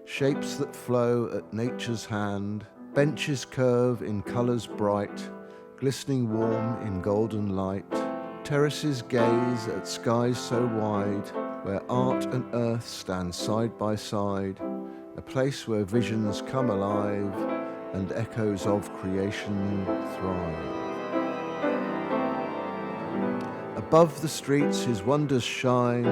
shapes that flow at nature's hand. Benches curve in colours bright, glistening warm in golden light. Terraces gaze at skies so wide, where art and earth stand side by side. A place where visions come alive and echoes of creation thrive. Above the streets his wonders shine,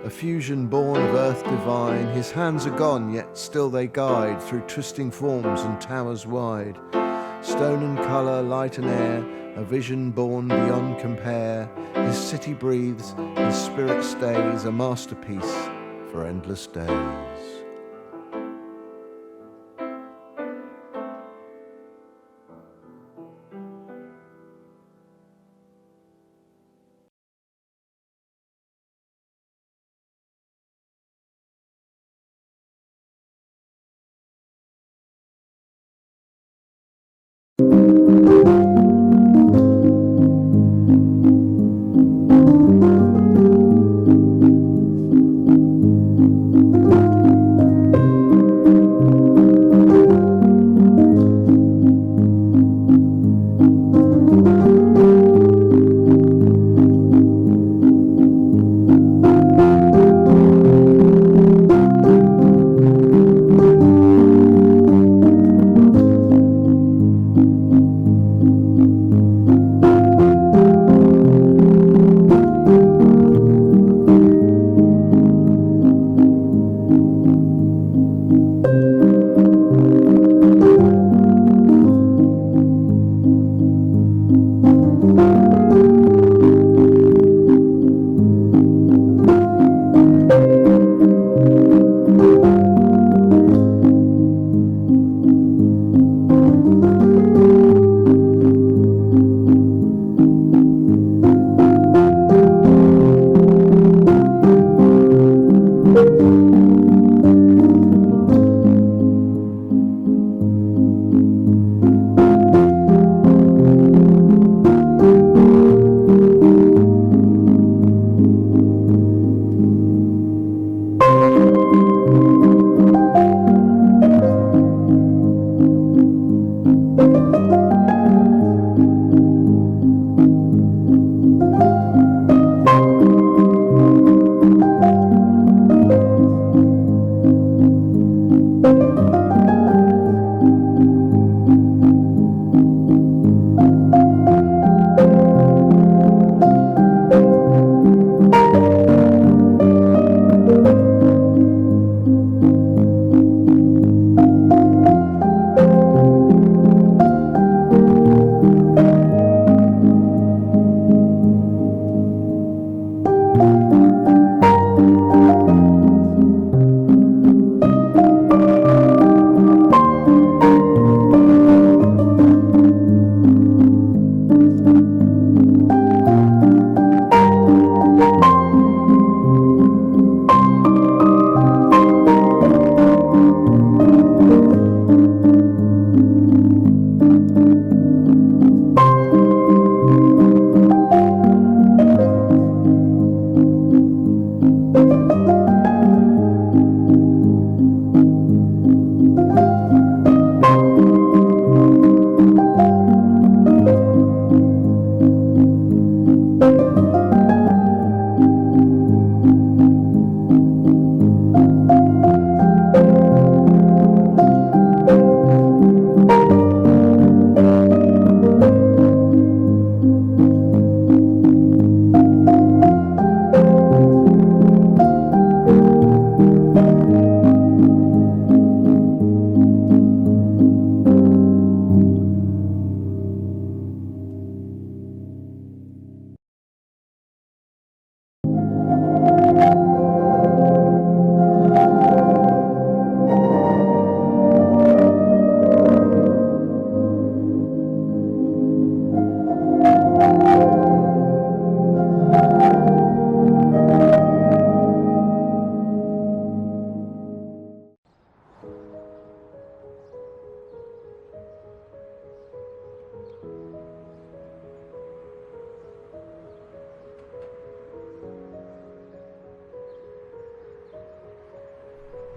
a fusion born of earth divine. His hands are gone, yet still they guide through twisting forms and towers wide. Stone and colour, light and air, a vision born beyond compare. His city breathes, his spirit stays, a masterpiece for endless days.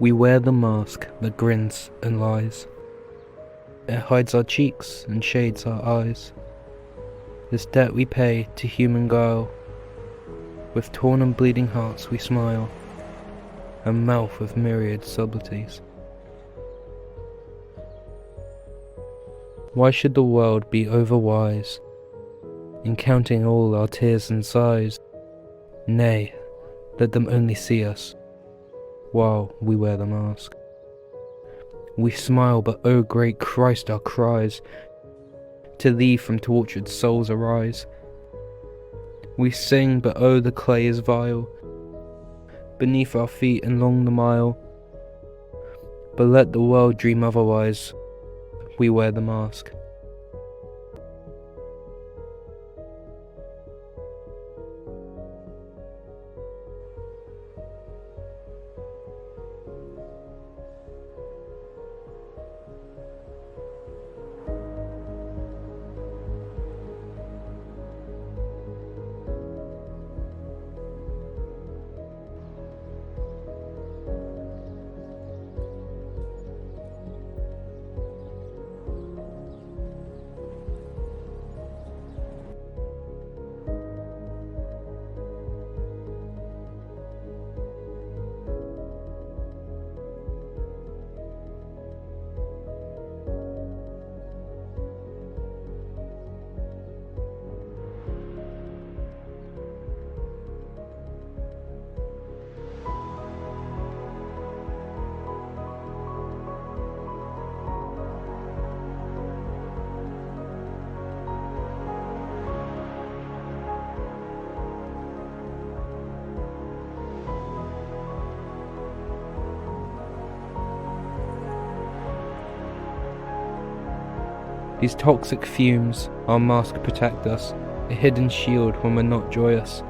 We wear the mask that grins and lies. It hides our cheeks and shades our eyes. This debt we pay to human guile. With torn and bleeding hearts we smile, and mouth with myriad subtleties. Why should the world be overwise in counting all our tears and sighs? Nay, let them only see us while we wear the mask. We smile, but oh great Christ, our cries to thee from tortured souls arise. We sing, but oh the clay is vile beneath our feet and long the mile. But let the world dream otherwise, we wear the mask. These toxic fumes, our mask protect us, a hidden shield when we're not joyous.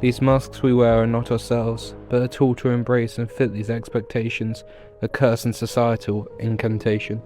These masks we wear are not ourselves, but a tool to embrace and fit these expectations, a curse and societal incantation.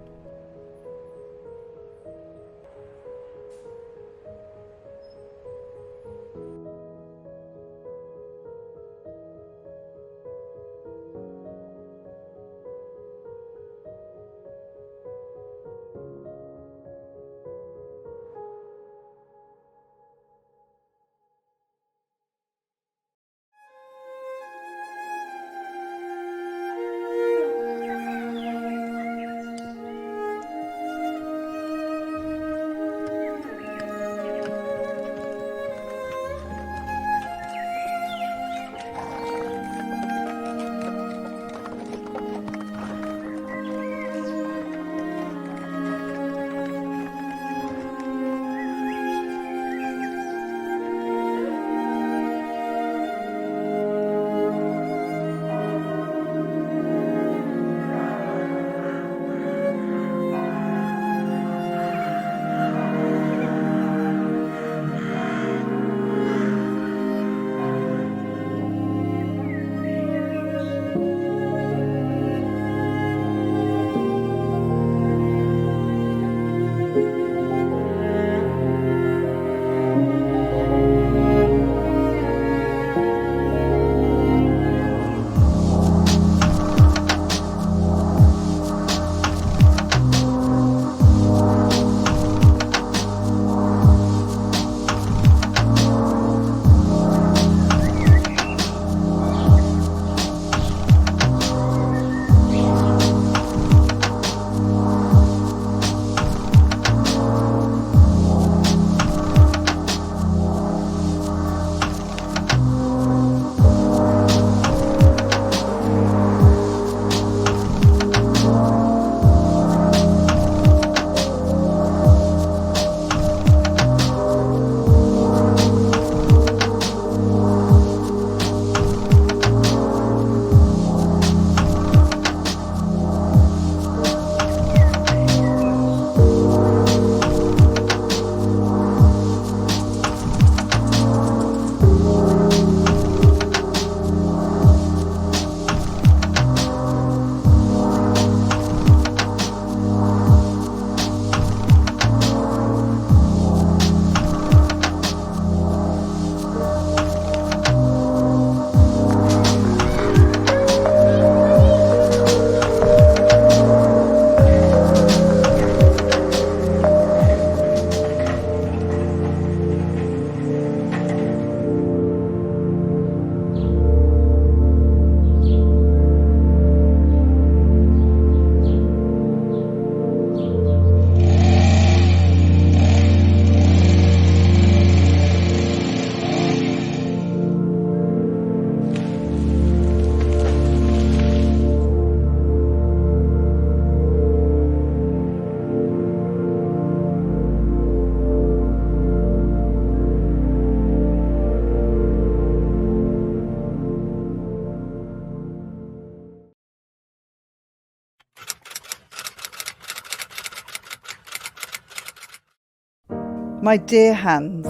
My dear hands,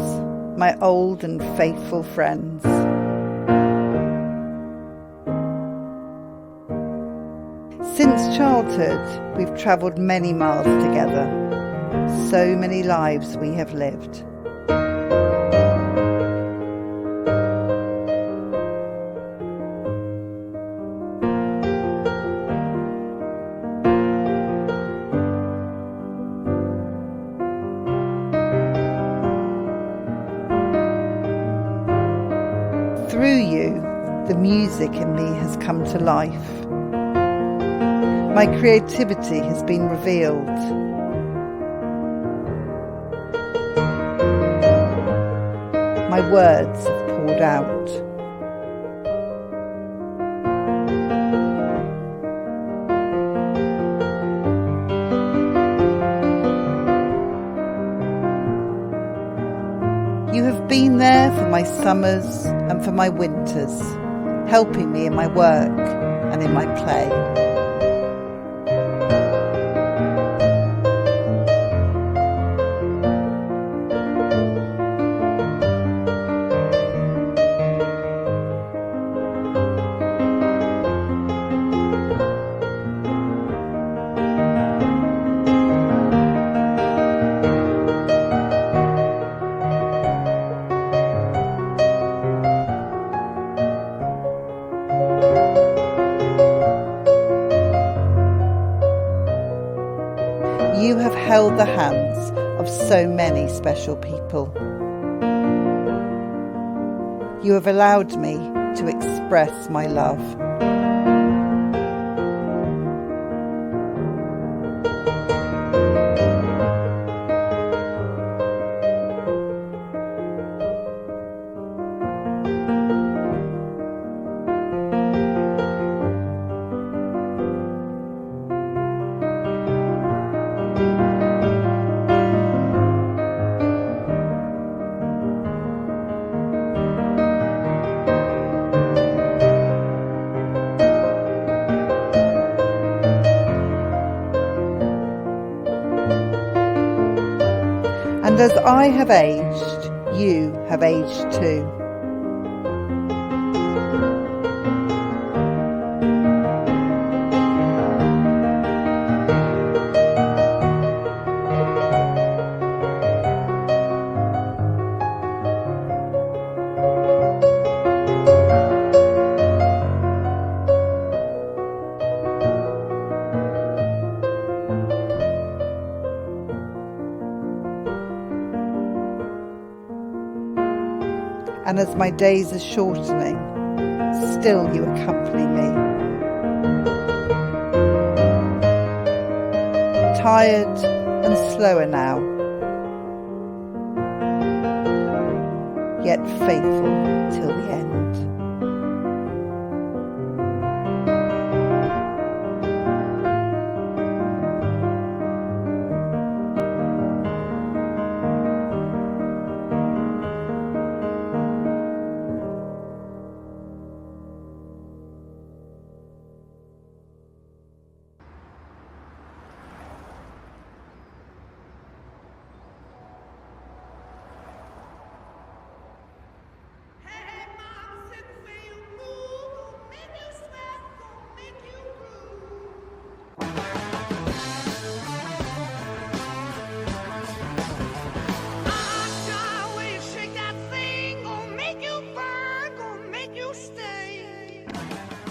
my old and faithful friends. Since childhood, we've travelled many miles together. So many lives we have lived. Through you, the music in me has come to life. My creativity has been revealed. My words have poured out. You have been there for my summers and for my winters, helping me in my work and in my play. You have held the hands of so many special people. You have allowed me to express my love. And as I have aged, you have aged too. And as my days are shortening, still you accompany me. Tired and slower now, yet faithful till the end.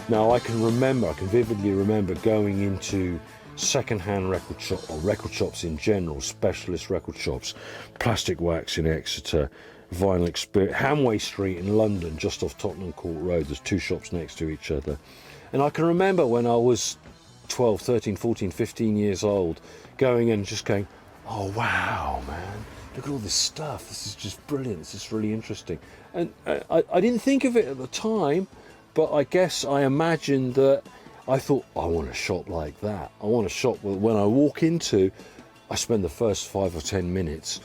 Now I can vividly remember going into second-hand record shop, or record shops in general, specialist record shops, Plastic Wax in Exeter, Vinyl Experience, Hamway Street in London, just off Tottenham Court Road. There's two shops next to each other. And I can remember when I was 12, 13, 14, 15 years old, going and just going, oh wow, man, look at all this stuff. This is just brilliant. This is really interesting. And I didn't think of it at the time, but I guess I imagined that. I thought, I want a shop like that. I want a shop where when I walk into, I spend the first 5 or 10 minutes,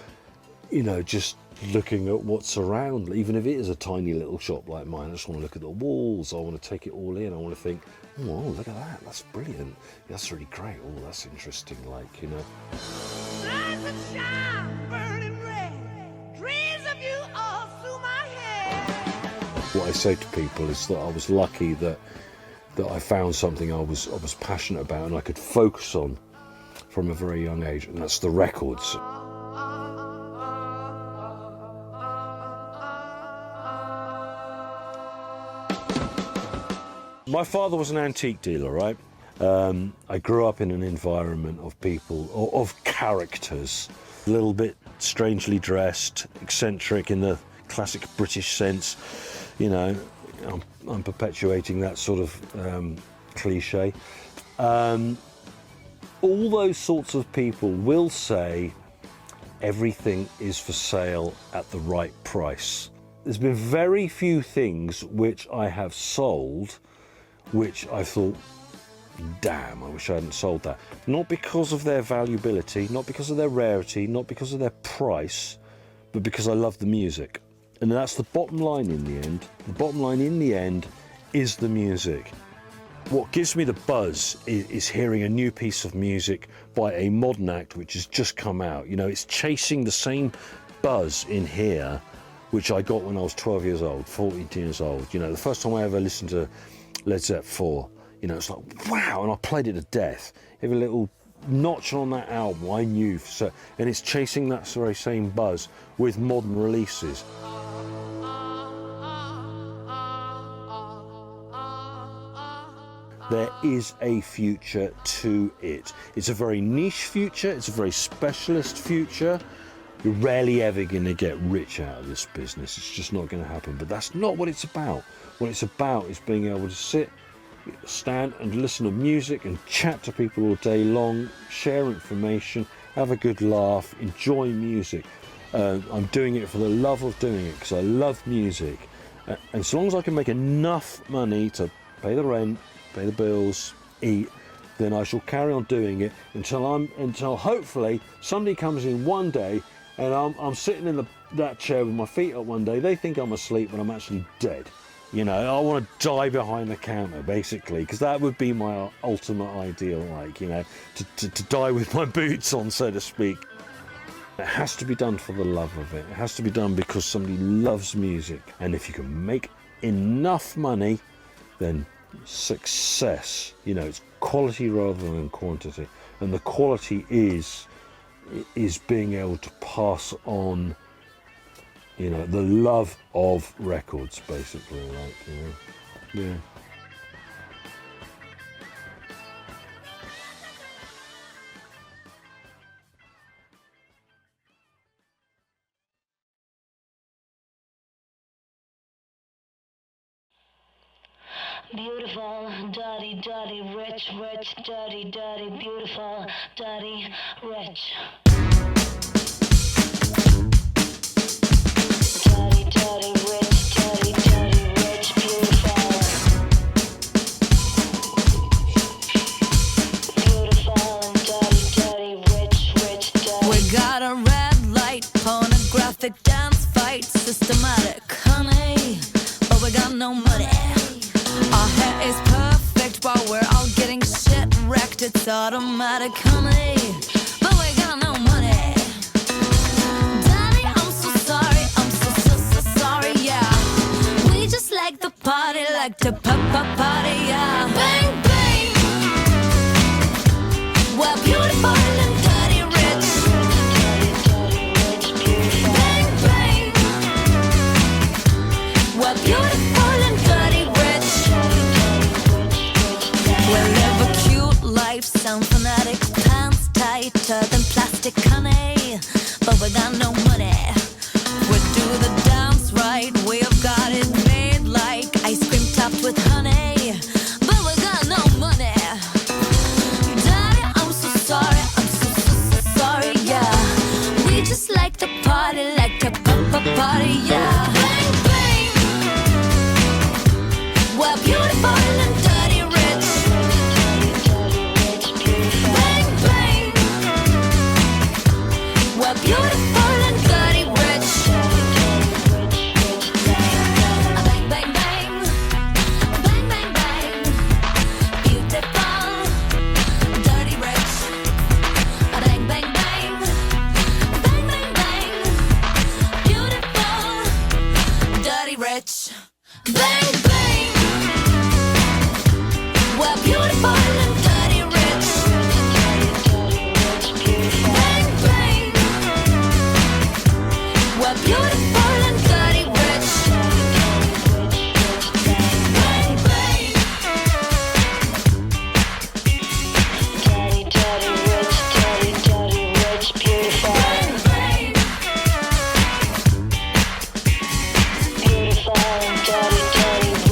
you know, just looking at what's around. Even if it is a tiny little shop like mine, I just want to look at the walls. I want to take it all in. I want to think, oh, look at that. That's brilliant. That's really great. Oh, that's interesting. Like, you know. Lights that shine, burning red. What I say to people is that I was lucky that I found something I was passionate about and I could focus on from a very young age, and that's the records. My father was an antique dealer, right? I grew up in an environment of people, of characters, a little bit strangely dressed, eccentric in the classic British sense. You know, I'm perpetuating that sort of cliche. All those sorts of people will say everything is for sale at the right price. There's been very few things which I have sold which I thought, damn, I wish I hadn't sold that. Not because of their valuability, not because of their rarity, not because of their price, but because I love the music. And that's the bottom line in the end. The bottom line in the end is the music. What gives me the buzz is hearing a new piece of music by a modern act which has just come out. You know, it's chasing the same buzz in here which I got when I was 12 years old, 14 years old. You know, the first time I ever listened to Led Zeppelin 4, you know, it's like, wow, and I played it to death. Every little notch on that album I knew, so, and it's chasing that very same buzz with modern releases. There is a future to it. It's a very niche future, it's a very specialist future. You're rarely ever going to get rich out of this business. It's just not going to happen. But that's not what it's about. What it's about is being able to sit, stand and listen to music and chat to people all day long, share information, have a good laugh, enjoy music. I'm doing it for the love of doing it because I love music. And so long as I can make enough money to pay the rent, pay the bills, eat, then I shall carry on doing it until hopefully somebody comes in one day and I'm sitting in that chair with my feet up one day. They think I'm asleep when I'm actually dead. You know, I want to die behind the counter, basically, because that would be my ultimate ideal, like, you know, to die with my boots on, so to speak. It has to be done for the love of it. It has to be done because somebody loves music. And if you can make enough money, then success. You know, it's quality rather than quantity. And the quality is being able to pass on, you know, the love of records, basically, like, you know, yeah. Beautiful, dirty, dirty, rich, rich, dirty, dirty, beautiful, dirty, rich. Dirty, dirty, rich, dirty, dirty, rich, beautiful. Beautiful and dirty, dirty, rich, rich, dirty. We got a red light, pornographic dance fight, systematic, honey, but we got no money. Our hair is perfect while we're all getting shit wrecked. It's automatic, honey, but we got no money. Daddy, I'm so sorry, I'm so sorry, yeah. We just like the party, like the party, yeah. Bang, bang. We're beautiful and dirty rich. Bang, bang. We're beautiful and dirty rich. We live a cute life, sound fanatic, pants tighter than plastic, honey, but we got no money. We do the dance right, we've got it made like ice cream topped with honey, but we got no money. Daddy, I'm so sorry, I'm so sorry, yeah. We just like to party, like to party, yeah. Bang, bang. We're beautiful and dirty rich. Bang, bang. We're beautiful and dirty rich. Bang, bang, bang. Bang, bang, bang. Beautiful, dirty rich. Bang, bang, bang. Bang, bang, bang. Beautiful, dirty rich. Bang, bang. We're beautiful and dirty rich. Bang, bang. We're beautiful and dirty rich. Bang, bang. Dirty, dirty, rich, dirty, dirty, rich, beautiful. Bang, bang. Beautiful and dirty, dirty,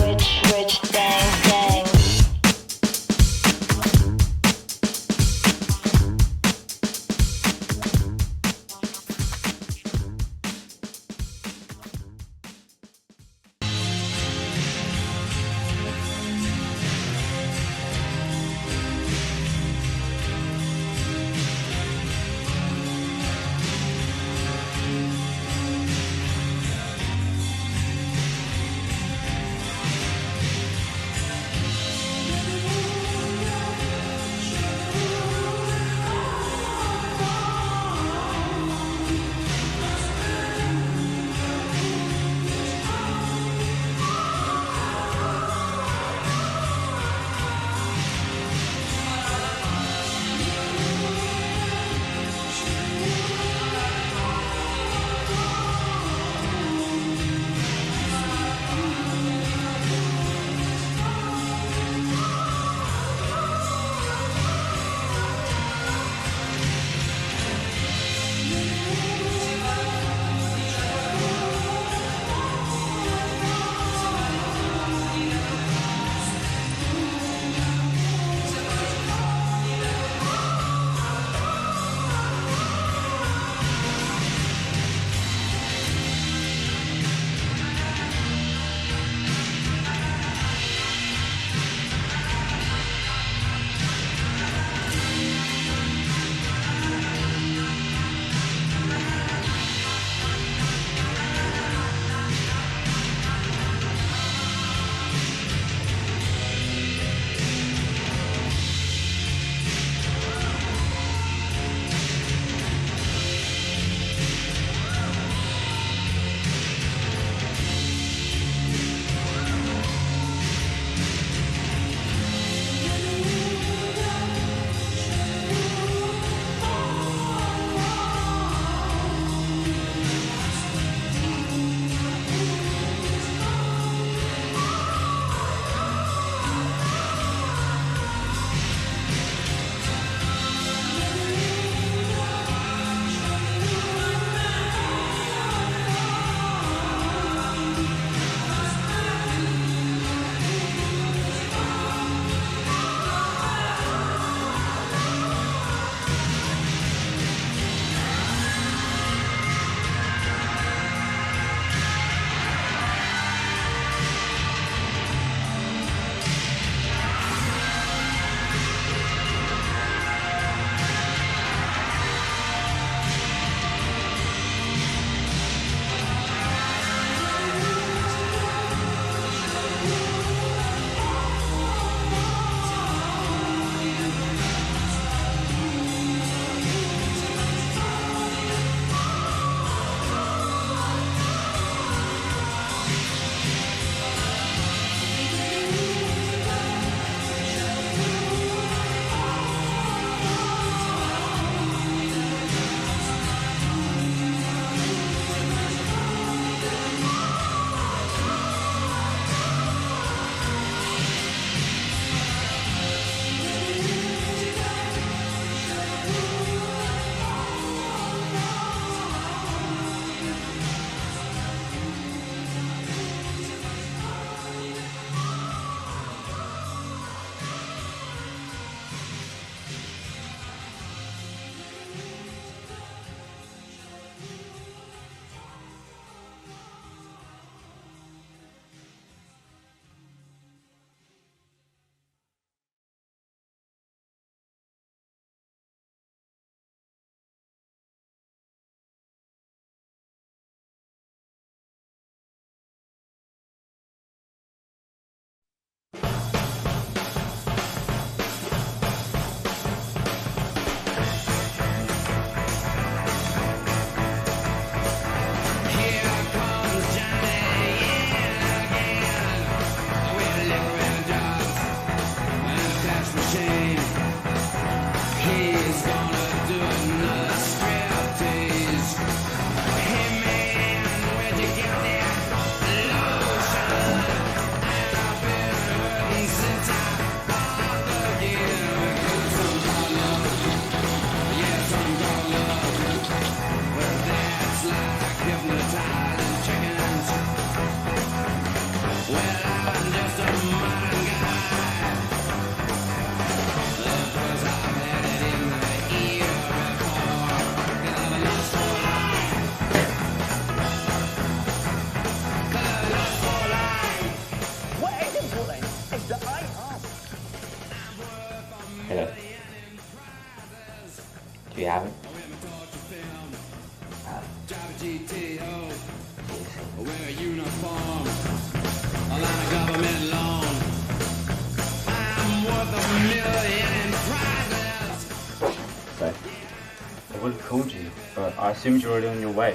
I assumed you were already on your way.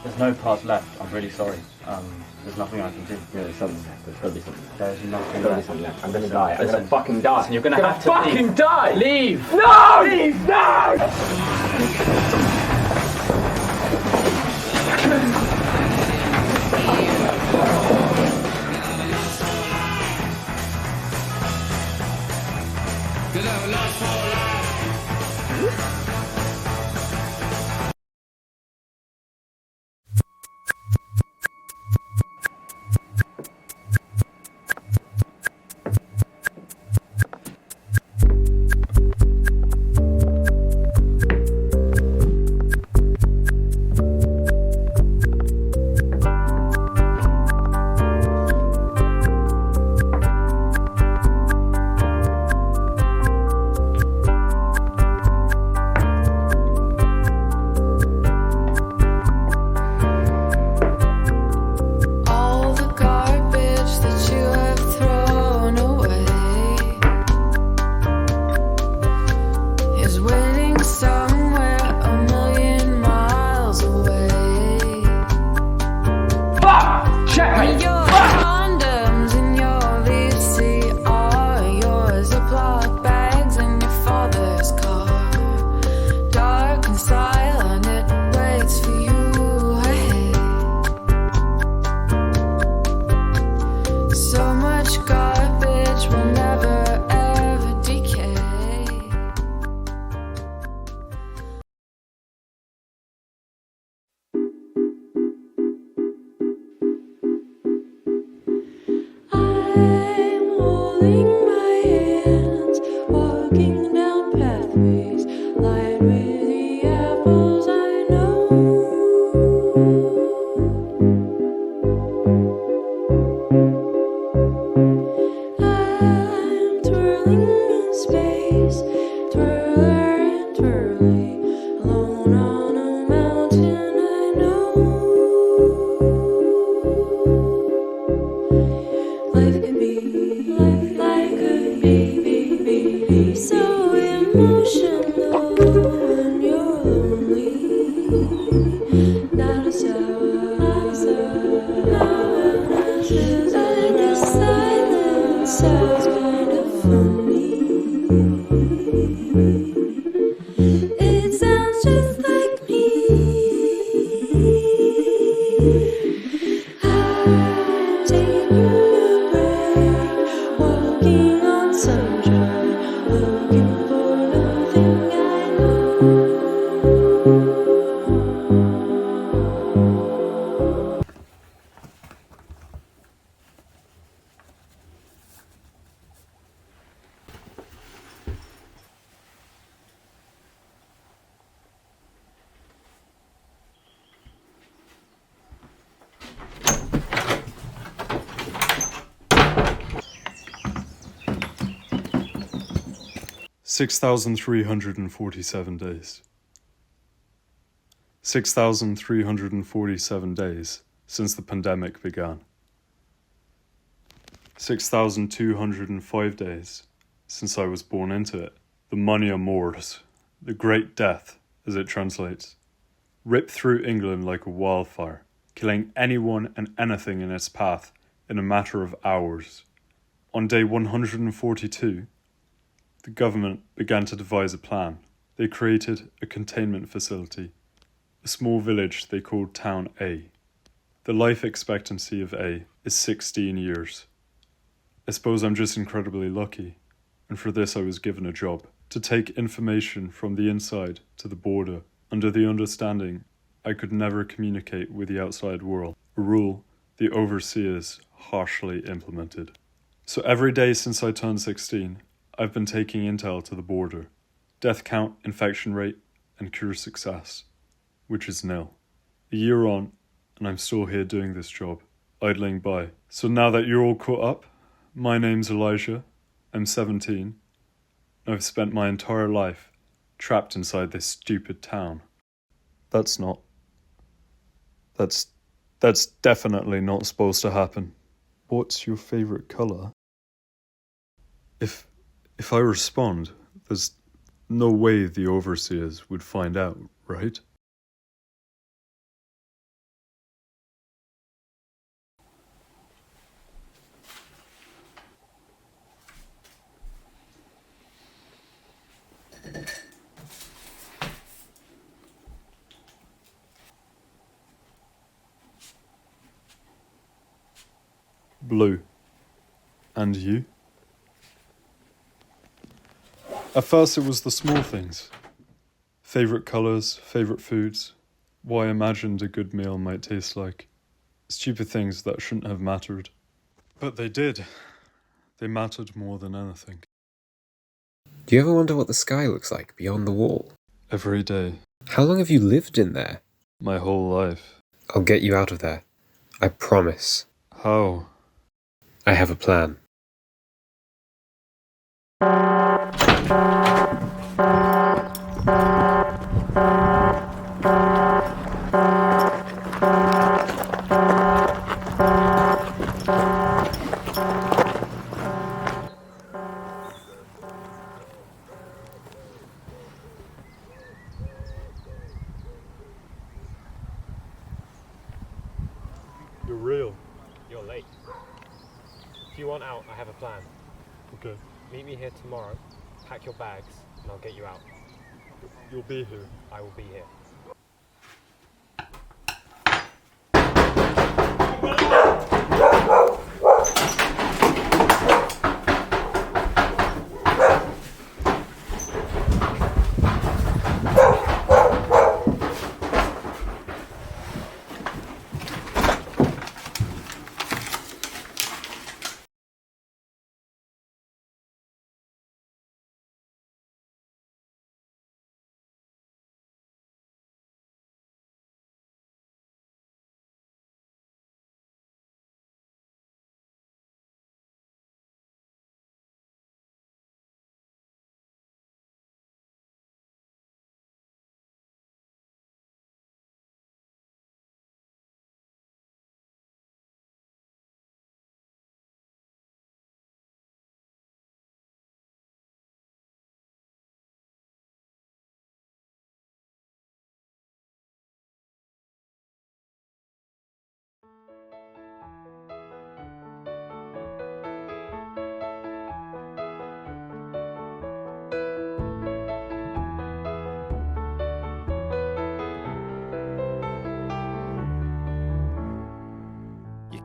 There's no parts left. I'm really sorry. There's nothing I can do. Yeah, there's something left. There's gotta be something. There's nothing There's gotta be left. something left. I'm gonna die. I'm gonna fucking die. Listen, you're gonna have to fucking leave. die! Leave! No! Leave! No! All the garbage that you have thrown away is waiting somewhere a million miles away. Checkmate! Your condoms and your VCR are yours. Ziploc bags in your father's car. Dark and silent, it waits for you. Hey. So much garbage will never ever decay. I'm holding my hands, walking down pathways lined with the apples I know. I'm twirling in space, twirler and twirly, alone on a mountain I know. Life could be so emotional when you're lonely. Not a sound, and your silence sounds kind of funny. It sounds just like me. I'm taking a break, walking on sunshine, looking for nothing I know. Six 6,347 days. 6,347 days since the pandemic began. 6,205 days since I was born into it. The Mania Mors, the Great Death, as it translates, ripped through England like a wildfire, killing anyone and anything in its path in a matter of hours. On day 142, the government began to devise a plan. They created a containment facility, a small village they called Town A. The life expectancy of A is 16 years. I suppose I'm just incredibly lucky, and for this I was given a job, to take information from the inside to the border, under the understanding I could never communicate with the outside world, a rule the overseers harshly implemented. So every day since I turned 16, I've been taking intel to the border. Death count, infection rate, and cure success, which is nil. A year on, and I'm still here doing this job, idling by. So now that you're all caught up, my name's Elijah, I'm 17, and I've spent my entire life trapped inside this stupid town. That's definitely not supposed to happen. What's your favourite colour? If I respond, there's no way the overseers would find out, right? Blue. And you? At first it was the small things. Favourite colours, favourite foods, what I imagined a good meal might taste like. Stupid things that shouldn't have mattered. But they did. They mattered more than anything. Do you ever wonder what the sky looks like beyond the wall? Every day. How long have you lived in there? My whole life. I'll get you out of there. I promise. How? I have a plan. You're real. You're late. If you want out, I have a plan. Okay. Meet me here tomorrow, pack your bags, and I'll get you out. You'll be here. I will be here.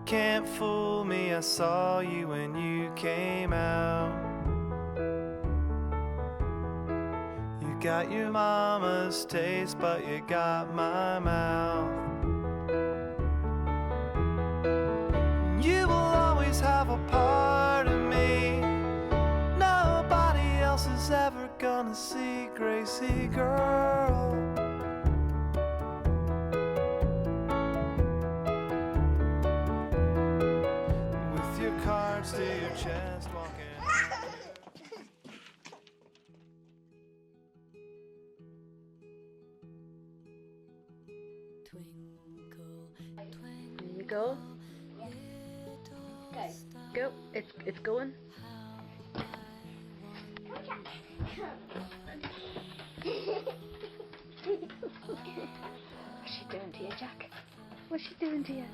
Can't fool me, I saw you when you came out. You got your mama's taste, but you got my mouth. You will always have a part of me. Nobody else is ever gonna see, Gracie girl. Cards to your chest, walking. There you go. Go. It's going. What's she doing to you, Jack? What's she doing to you?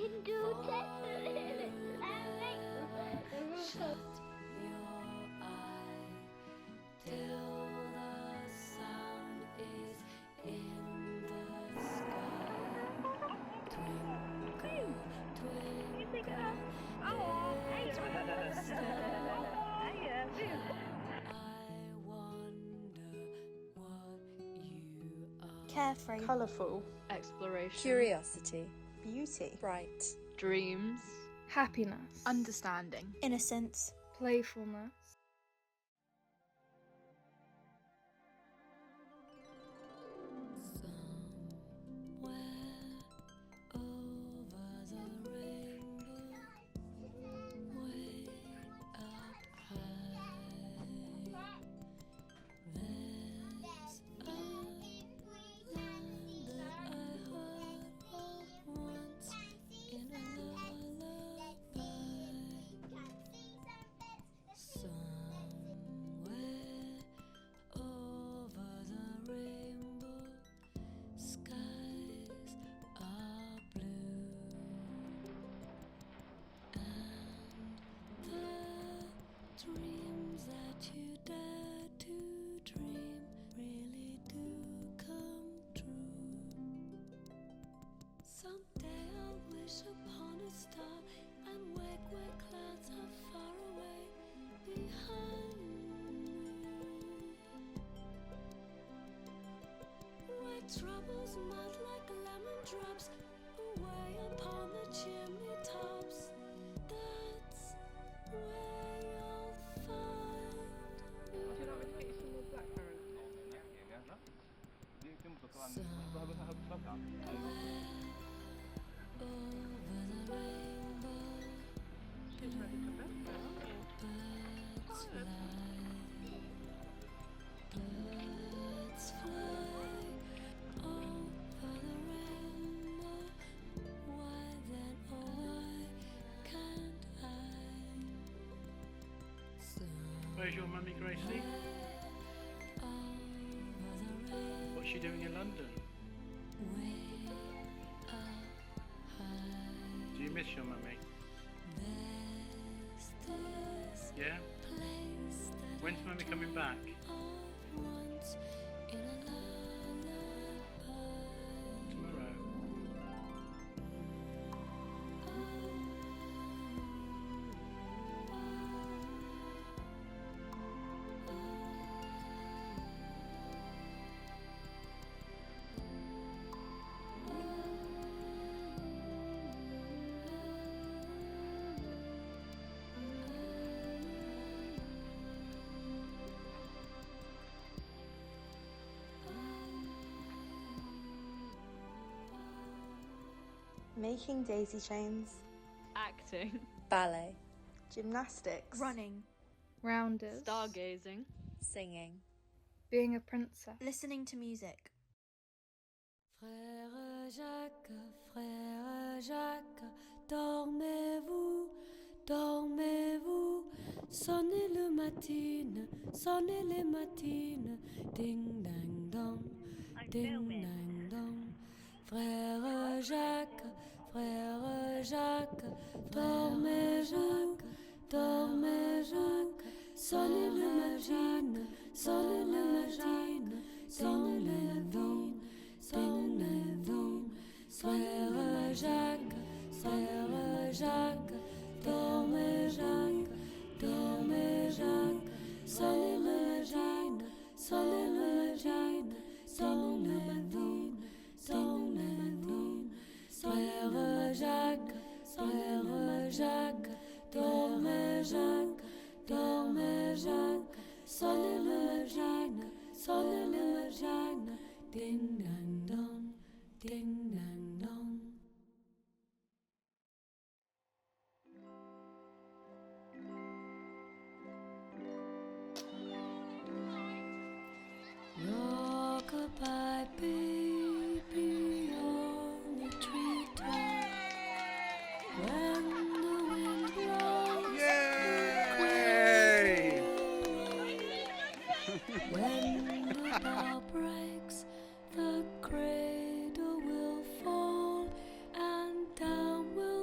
can do this. Shut your eye till the sun is in the sky. Twinkle, twinkle, little star. I wonder what you are. Carefree, Colourful, Exploration. curiosity, beauty, bright, Dreams. happiness, understanding, innocence, playfulness. Somewhere over the rainbow, way up high, there's a land that I heard of once in a lullaby. Somewhere over the rainbow, skies are blue, and the dreams that you dare to dream really do come true. Someday I'll wish upon a star and wake where clouds are far away behind me, where troubles melt like lemon drops away upon the chimney tops. That's where you'll find me. Over the rainbow, birds fly, birds fly over the rainbow. Why then, oh why can't I? Where's your mummy, Gracie? What's she doing in London? Do you miss your mummy? Yeah? When's mummy coming back? Tomorrow. making daisy chains, Acting. ballet, gymnastics, Running. Rounders. Stargazing. singing, Being a princess. listening to music. Frère Jacques, dormez-vous, dormez-vous, sonnez le matine, sonnez les matines, ding dang dong, ding dang dong. Frère Jacques, dormez-vous, dormez-vous, sonnez le matine, sonnez le matine, ding dang dong, ding dang dong. Frère Jacques, dormez Jacques, dormez Jacques, sonnez le matine, sonnez le matine, ding dang dong, ding dang dong. Frère Jacques, dormez Jacques, dormez Jacques, sonnez le matine, sonnez le matine, ding dang dong, ding dang dong. Rock-a-bye, baby, on the treetop. When the wind blows, Yay! when the bough breaks, the cradle will fall, and down will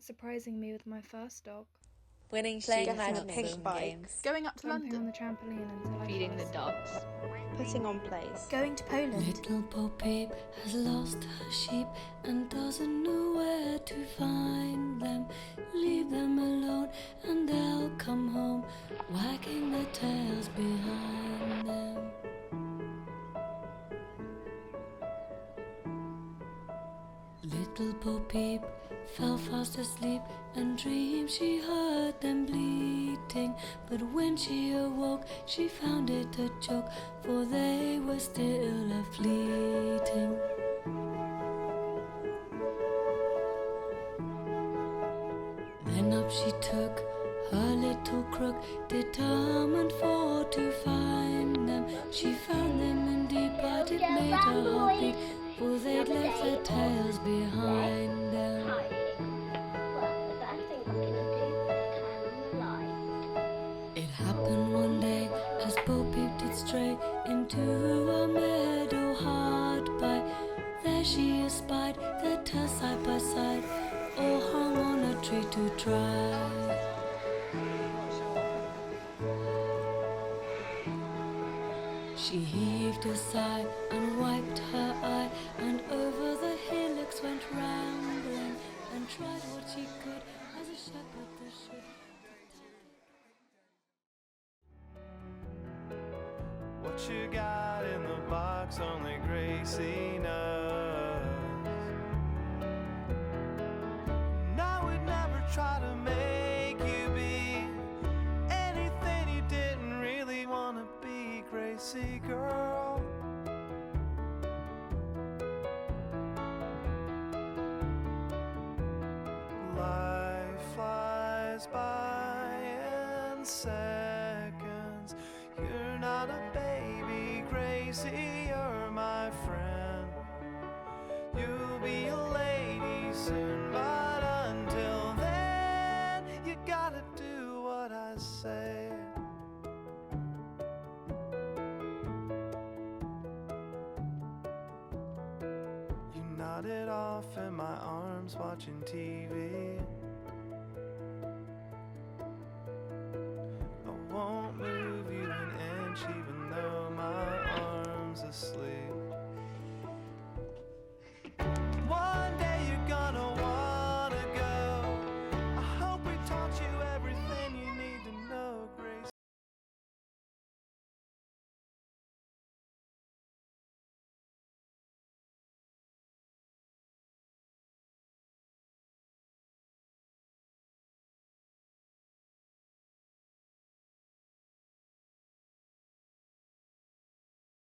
surprising me with my first dog. Winning Playing student a pink magazine bike. games. Going up to Jumping on London. the trampoline until I Feeding the fell asleep. dogs. Putting on plays. Going to Poland. Little Bo Peep has lost her sheep and doesn't know where to find them. Leave them alone and they'll come home, wagging their tails behind them. Little Bo Peep fell fast asleep and dreamed she heard them bleating. But when she awoke, she found it a joke, for they were still a-fleeting. Then up she took her little crook, determined for to find them. She found them indeed, but it made her heart beat, for they'd left their tails behind them. It happened one day as Bo Peep did stray into a meadow hard by. There she espied their tails side by side, all hung on a tree to dry. She heaved a sigh and wiped her eye, and over the hillocks went rambling, and tried what she could as a shepherd that should. What you got in the box, only Gracie knows. And I would never try to make you be anything you didn't really want to be, Gracie girl. Life flies by in seconds. You're not a baby, Gracie, you're my friend. You'll be a lady soon, but until then, you gotta do what I say. You nodded off in my arms watching TV.